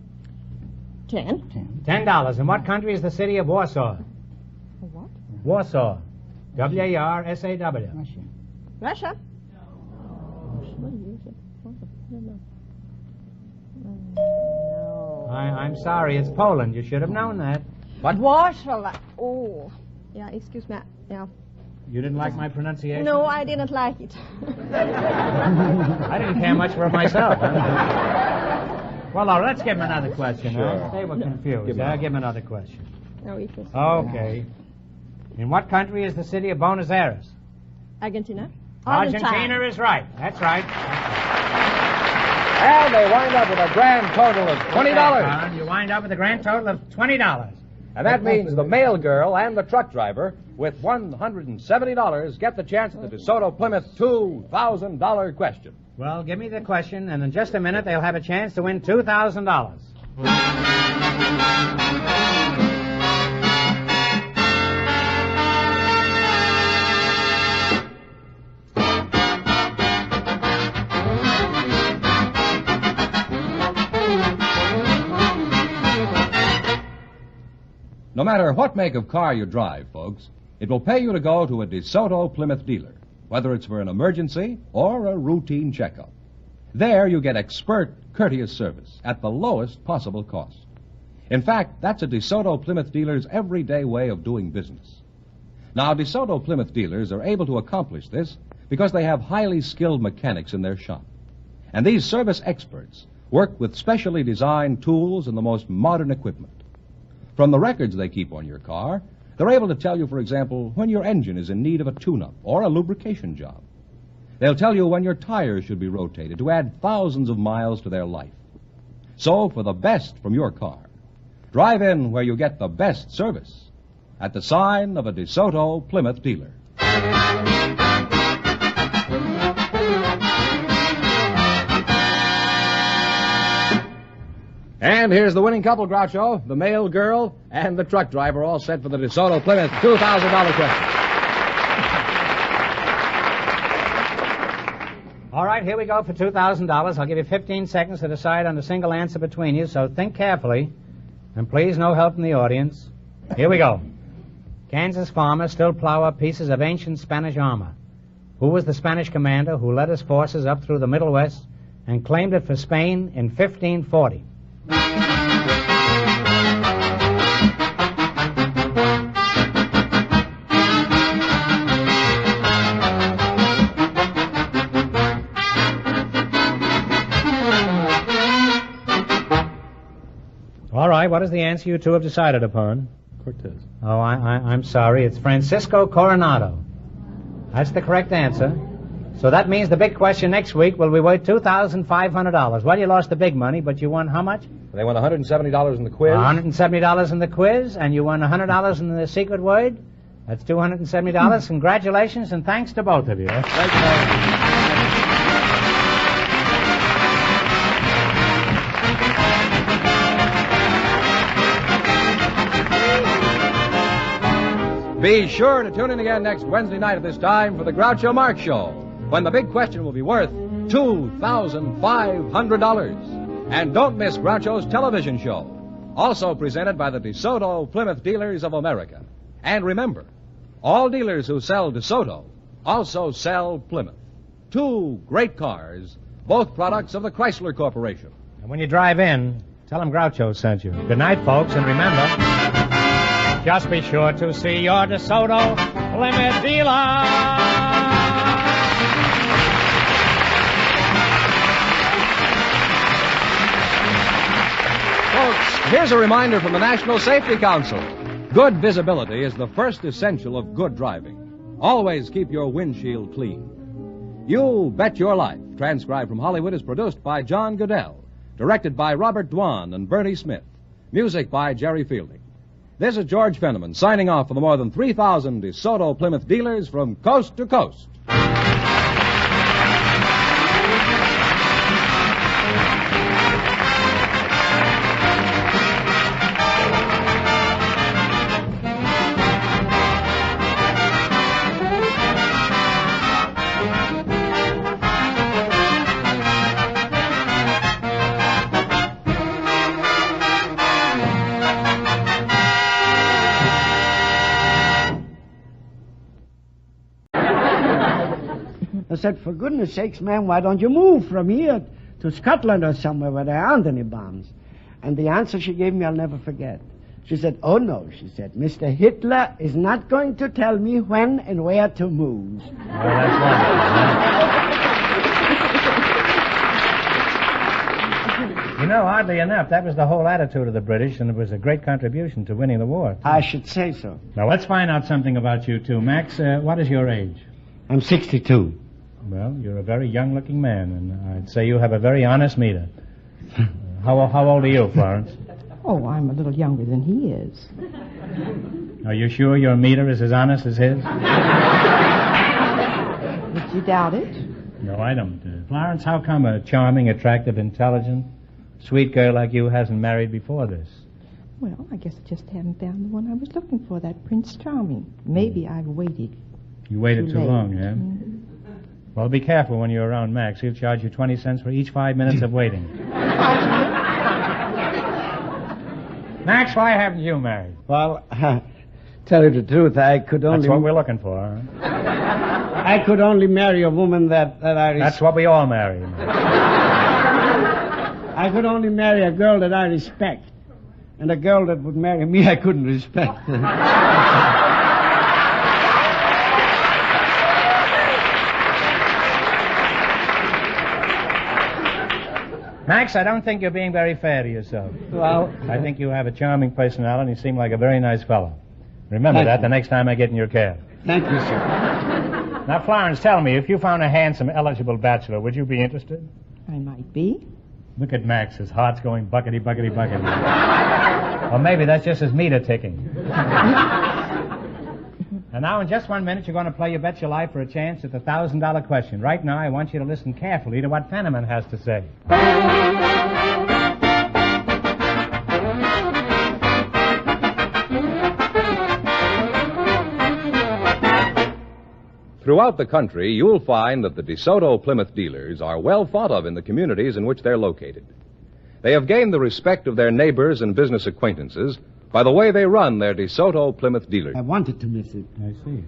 10. $10. In what country is the city of Warsaw? What? Warsaw. W-A-R-S-A-W. Russia. I'm sorry. It's Poland. You should have known that. What? Warsaw. Oh. Yeah, excuse me. Yeah. You didn't like my pronunciation? No, I didn't like it. I didn't care much for myself. Well, now, let's give him another question. Sure. Huh? They were confused. Give him another question. No, it was Okay. In what country is the city of Buenos Aires? Argentina. Argentina is right. That's right. And they wind up with a grand total of $20. You wind up with a grand total of $20. And that means the mail girl and the truck driver, with $170, get the chance at the DeSoto Plymouth $2,000 question. Well, give me the question, and in just a minute they'll have a chance to win $2,000. No matter what make of car you drive, folks, it will pay you to go to a DeSoto Plymouth dealer, whether it's for an emergency or a routine checkup. There you get expert, courteous service at the lowest possible cost. In fact, that's a DeSoto Plymouth dealer's everyday way of doing business. Now, DeSoto Plymouth dealers are able to accomplish this because they have highly skilled mechanics in their shop. And these service experts work with specially designed tools and the most modern equipment. From the records they keep on your car, they're able to tell you, for example, when your engine is in need of a tune-up or a lubrication job. They'll tell you when your tires should be rotated to add thousands of miles to their life. So, for the best from your car, drive in where you get the best service, at the sign of a DeSoto Plymouth dealer. And here's the winning couple, Groucho, the mail girl and the truck driver, all set for the DeSoto Plymouth $2,000 question. All right, here we go for $2,000. I'll give you 15 seconds to decide on a single answer between you, so think carefully. And please, no help from the audience. Here we go. Kansas farmers still plow up pieces of ancient Spanish armor. Who was the Spanish commander who led his forces up through the Middle West and claimed it for Spain in 1540? All right, what is the answer you two have decided upon? Cortez. Oh, I'm sorry. It's Francisco Coronado. That's the correct answer. So that means the big question next week will be worth $2,500. Well, you lost the big money, but you won how much? They won $170 in the quiz. $170 in the quiz, and you won $100 in the secret word. That's $270. Congratulations, and thanks to both of you. Thank you. Be sure to tune in again next Wednesday night at this time for the Groucho Marx Show, when the big question will be worth $2,500. And don't miss Groucho's television show, also presented by the DeSoto Plymouth Dealers of America. And remember, all dealers who sell DeSoto also sell Plymouth. Two great cars, both products of the Chrysler Corporation. And when you drive in, tell them Groucho sent you. Good night, folks, and remember, just be sure to see your DeSoto Plymouth dealer. Folks, here's a reminder from the National Safety Council. Good visibility is the first essential of good driving. Always keep your windshield clean. You Bet Your Life, transcribed from Hollywood, is produced by John Goodell, directed by Robert Dwan and Bernie Smith, music by Jerry Fielding. This is George Fenneman signing off for the more than 3,000 DeSoto Plymouth dealers from coast to coast. I said, for goodness sakes, man, why don't you move from here to Scotland or somewhere where there aren't any bombs? And the answer she gave me I'll never forget. She said, oh no, she said, Mr. Hitler is not going to tell me when and where to move. Oh, that's wonderful. You know, oddly enough, that was the whole attitude of the British, and it was a great contribution to winning the war, too. I should say so. Now, let's find out something about you, too. Max, what is your age? I'm 62. Well, you're a very young-looking man, and I'd say you have a very honest meter. How old are you, Florence? Oh, I'm a little younger than he is. Are you sure your meter is as honest as his? Would you doubt it? No, I don't. Florence, how come a charming, attractive, intelligent, sweet girl like you hasn't married before this? Well, I guess I just haven't found the one I was looking for, that Prince Charming. Maybe I've waited. You waited too late. long, yeah? Mm-hmm. Well, be careful when you're around Max. He'll charge you 20 cents for each 5 minutes of waiting. Max, why haven't you married? Well, tell you the truth, I could only... That's what we're looking for, huh? I could only marry a woman that I... That's what we all marry. I could only marry a girl that I respect. And a girl that would marry me, I couldn't respect. Max, I don't think you're being very fair to yourself. Well... I think you have a charming personality and you seem like a very nice fellow. Remember that the next time I get in your cab. Thank you, sir. Now, Florence, tell me, if you found a handsome, eligible bachelor, would you be interested? I might be. Look at Max. His heart's going buckety, buckety, buckety. Or maybe that's just his meter ticking. And now, in just 1 minute, you're going to play You Bet Your Life for a chance at the $1,000 question. Right now, I want you to listen carefully to what Fenneman has to say. Throughout the country, you'll find that the DeSoto Plymouth dealers are well thought of in the communities in which they're located. They have gained the respect of their neighbors and business acquaintances by the way they run their DeSoto Plymouth dealers. I wanted to miss it. I see.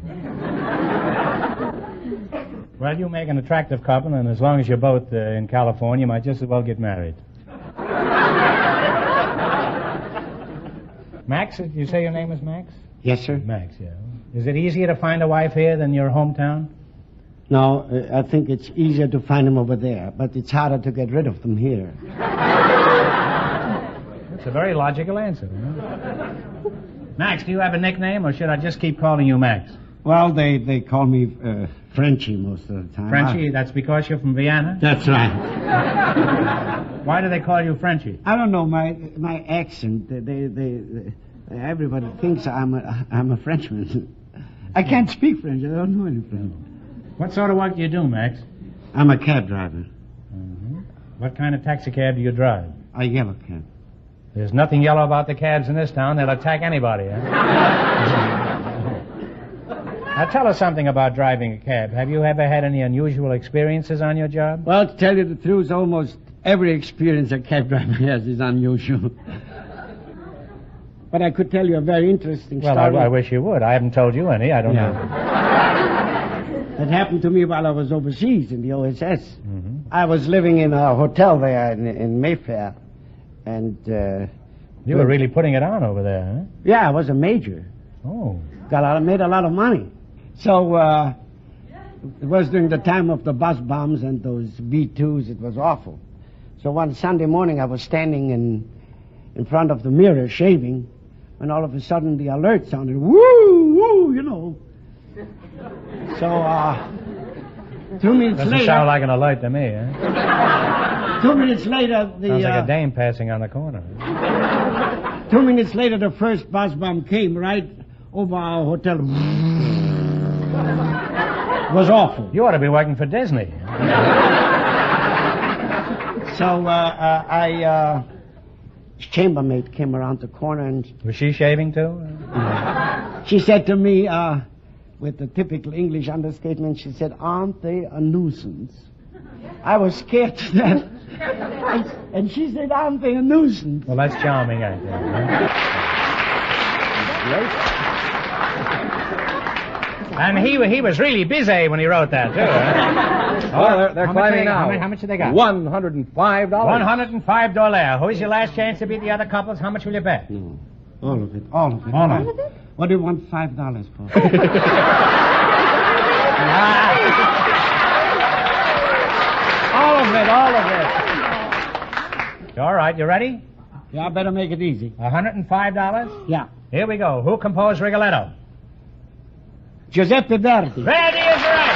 Well, you make an attractive couple, and as long as you're both in California, you might just as well get married. Max, did you say your name was Max? Yes, sir. Max, yeah. Is it easier to find a wife here than your hometown? No, I think it's easier to find them over there, but it's harder to get rid of them here. That's a very logical answer. Huh? Max, do you have a nickname, or should I just keep calling you Max? Well, they call me Frenchie most of the time. Frenchie? That's because you're from Vienna? That's right. Why do they call you Frenchie? I don't know, my accent. Everybody thinks I'm a Frenchman. I can't speak French. I don't know any French. What sort of work do you do, Max? I'm a cab driver. Mm-hmm. What kind of taxi cab do you drive? A yellow cab. There's nothing yellow about the cabs in this town. They'll attack anybody. Huh? Now, tell us something about driving a cab. Have you ever had any unusual experiences on your job? Well, to tell you the truth, almost every experience a cab driver has is unusual. But I could tell you a very interesting story. Well, I wish you would. I haven't told you any. I don't know. That happened to me while I was overseas in the OSS. Mm-hmm. I was living in a hotel there in Mayfair. And, you were really putting it on over there, huh? Yeah, I was a major. Oh. Made a lot of money. So, it was during the time of the bus bombs and those B-2s. It was awful. So one Sunday morning, I was standing in front of the mirror shaving, when all of a sudden the alert sounded, woo, woo, you know. So, 2 minutes later... Doesn't sound like an alert to me, huh? 2 minutes later, Sounds like a dame passing on the corner. 2 minutes later, the first bus bomb came right over our hotel. It was awful. You ought to be working for Disney. So, chambermaid came around the corner and... Was she shaving, too? She said to me, with the typical English understatement, she said, "Aren't they a nuisance?" I was scared to death. And she said, "Aren't they a nuisance?" Well, that's charming, I think. Huh? And he was really busy when he wrote that, too. Huh? Oh, they're climbing now. How much have they got? $105. $105. Who's your last chance to beat the other couples? How much will you bet? No. All of it. All of it. All of it? What do you want $5 for? All of it. All right, you ready? Yeah, I better make it easy. $105? Yeah. Here we go. Who composed Rigoletto? Giuseppe Verdi. Verdi is right.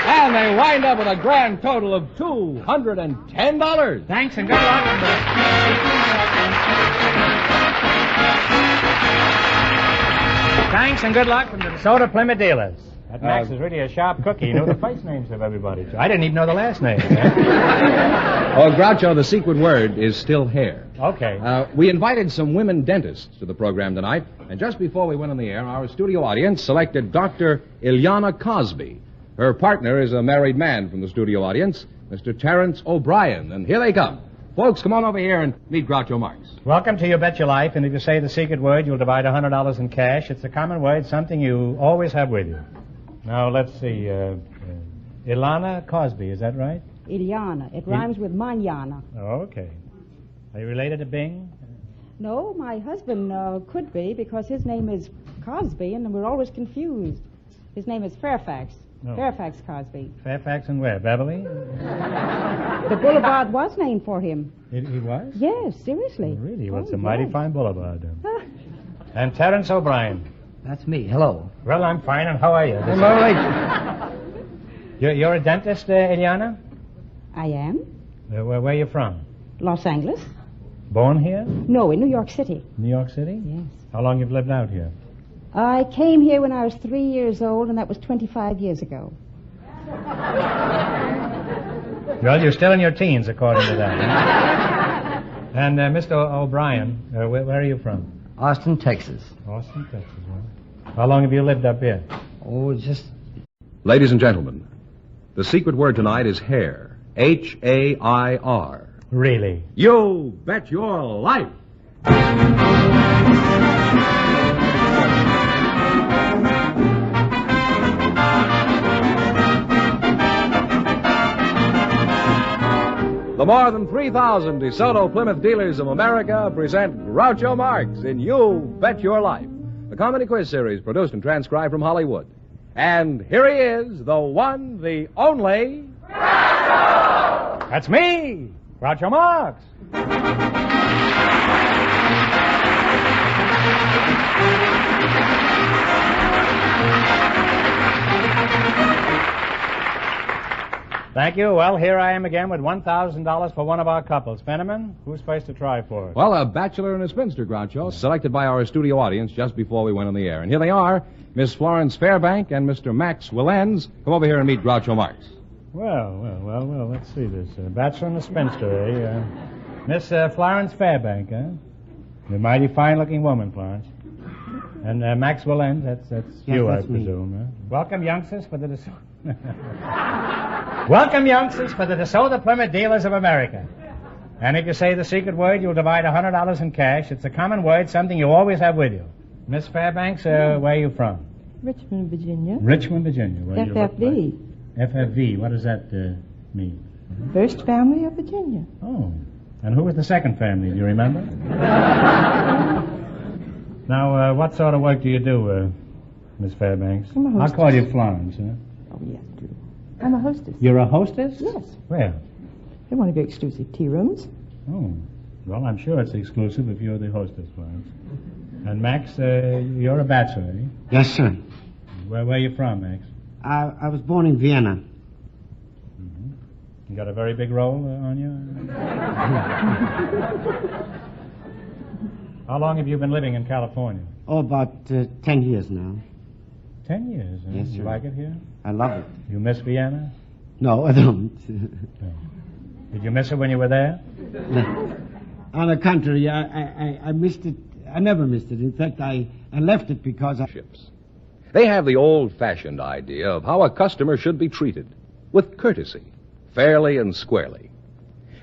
And they wind up with a grand total of $210. Thanks and good luck. Thanks and good luck from the DeSoto Plymouth dealers. That Max is really a sharp cookie. He knew the place names of everybody. I didn't even know the last name. Oh, Groucho, the secret word is still hair. Okay. We invited some women dentists to the program tonight, and just before we went on the air, our studio audience selected Dr. Ilyana Cosby. Her partner is a married man from the studio audience, Mr. Terrence O'Brien, and here they come. Folks, come on over here and meet Groucho Marx. Welcome to You Bet Your Life, and if you say the secret word, you'll divide $100 in cash. It's a common word, something you always have with you. Now, let's see. Ilana Cosby, is that right? Ilyana. It rhymes with manana. Oh, okay. Are you related to Bing? No, my husband could be, because his name is Cosby, and we're always confused. His name is Fairfax. No. Fairfax Cosby. Fairfax and where? Beverly? The boulevard was named for him. He was? Yes, seriously. Really? Well, it's Oh, a mighty yes. fine boulevard. And Terence O'Brien. That's me. Hello. Well, I'm fine, and how are you? I'm all right. You're a dentist, Eliana? I am. Where are you from? Los Angeles? Born here? No, in New York City. New York City? Yes. How long you've lived out here? I came here when I was 3 years old, and that was 25 years ago. Well, you're still in your teens, according to that. And Mr. O'Brien, where are you from? Austin, Texas. Austin, Texas. Well, how long have you lived up here? Oh, just... Ladies and gentlemen, the secret word tonight is hair. H-A-I-R. Really? You bet your life. The more than 3,000 DeSoto Plymouth dealers of America present Groucho Marx in You Bet Your Life, the comedy quiz series produced and transcribed from Hollywood. And here he is, the one, the only... Groucho! That's me, Groucho Marx. Thank you. Well, here I am again with $1,000 for one of our couples. Fenneman, who's supposed to try for it? Well, a bachelor and a spinster, Groucho, selected by our studio audience just before we went on the air. And here they are, Miss Florence Fairbank and Mr. Max Willens. Come over here and meet Groucho Marx. Well, let's see this. Bachelor and a spinster, eh? Miss Florence Fairbank, eh? A mighty fine-looking woman, Florence. And Max Willens, that's you, I presume, eh? Welcome, youngsters, for the Welcome, youngsters, for the DeSoto Plymouth Dealers of America. And if you say the secret word, you'll divide $100 in cash. It's a common word, something you always have with you. Miss Fairbanks, where are you from? Richmond, Virginia. Richmond, Virginia. Where FFV. FFV, what does that mean? First family of Virginia. Oh. And who was the second family? Do you remember? Now, what sort of work do you do, Miss Fairbanks? I'm a hostess. I'll call you Florence, huh? Oh, yes, do. I'm a hostess. You're a hostess? Yes. Where? In one of your exclusive tea rooms. Oh. Well, I'm sure it's exclusive if you're the hostess, Florence. And Max, you're a bachelor, eh? Yes, sir. Where are you from, Max? I was born in Vienna. Mm-hmm. You got a very big role on you? How long have you been living in California? Oh, about 10 years now. 10 years, eh? Yes, sir. You like it here? I love it. You miss Vienna? No, I don't. Did you miss it when you were there? On the contrary, I missed it. I never missed it. In fact, I left it because I... They have the old-fashioned idea of how a customer should be treated, with courtesy, fairly and squarely.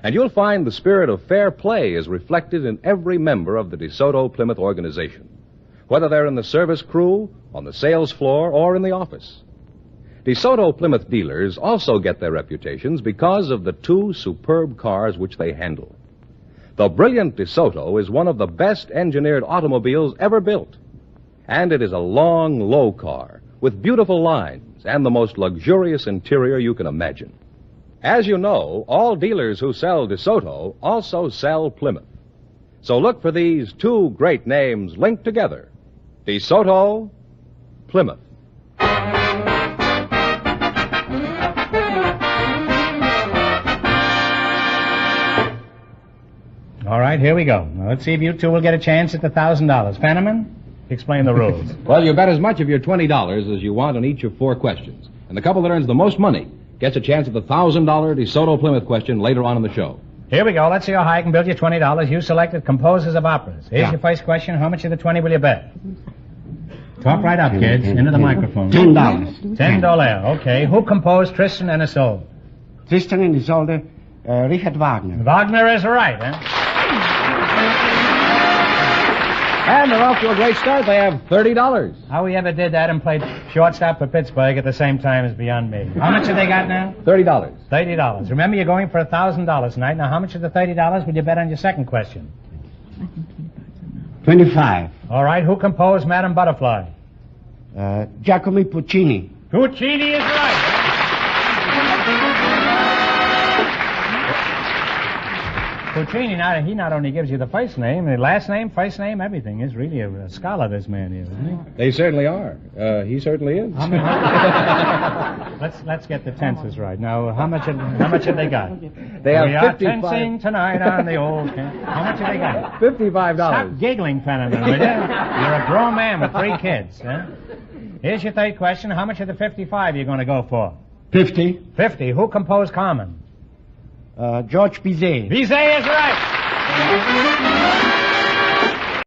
And you'll find the spirit of fair play is reflected in every member of the DeSoto Plymouth organization, whether they're in the service crew, on the sales floor, or in the office. DeSoto Plymouth dealers also get their reputations because of the two superb cars which they handle. The brilliant DeSoto is one of the best engineered automobiles ever built. And it is a long, low car with beautiful lines and the most luxurious interior you can imagine. As you know, all dealers who sell DeSoto also sell Plymouth. So look for these two great names linked together. DeSoto, Plymouth. All right, here we go. Now, let's see if you two will get a chance at the $1,000. Fenneman, explain the rules. Well, you bet as much of your $20 as you want on each of 4 questions. And the couple that earns the most money gets a chance at the $1,000 DeSoto Plymouth question later on in the show. Here we go. Let's see how high I can build you $20. You selected composers of operas. Here's your first question. How much of the 20 will you bet? Talk right up, kids. Into the microphone. $10. $10. Okay. Who composed Tristan and Isolde? Tristan and Isolde, Richard Wagner. Wagner is right, huh? And they're off to a great start. They have $30. How we ever did that and played shortstop for Pittsburgh at the same time is beyond me. How much have they got now? $30. $30. Remember, you're going for $1,000 tonight. Now, how much of the $30 would you bet on your second question? 25. All right. Who composed Madame Butterfly? Giacomo Puccini. Puccini is right. Puccini, he not only gives you the first name, the last name, first name, everything. He's really a scholar, this man is, isn't he? They certainly are. He certainly is. Let's get the tenses right. Now, how much have they got? They have we are 55. tensing tonight on the old... How much have they got? $55. Stop giggling, Fenneman, will you? You're a grown man with 3 kids. Huh? Here's your third question. How much of the 55 you going to go for? 50. 50. Who composed Carmen? George Bizet. Bizet is right.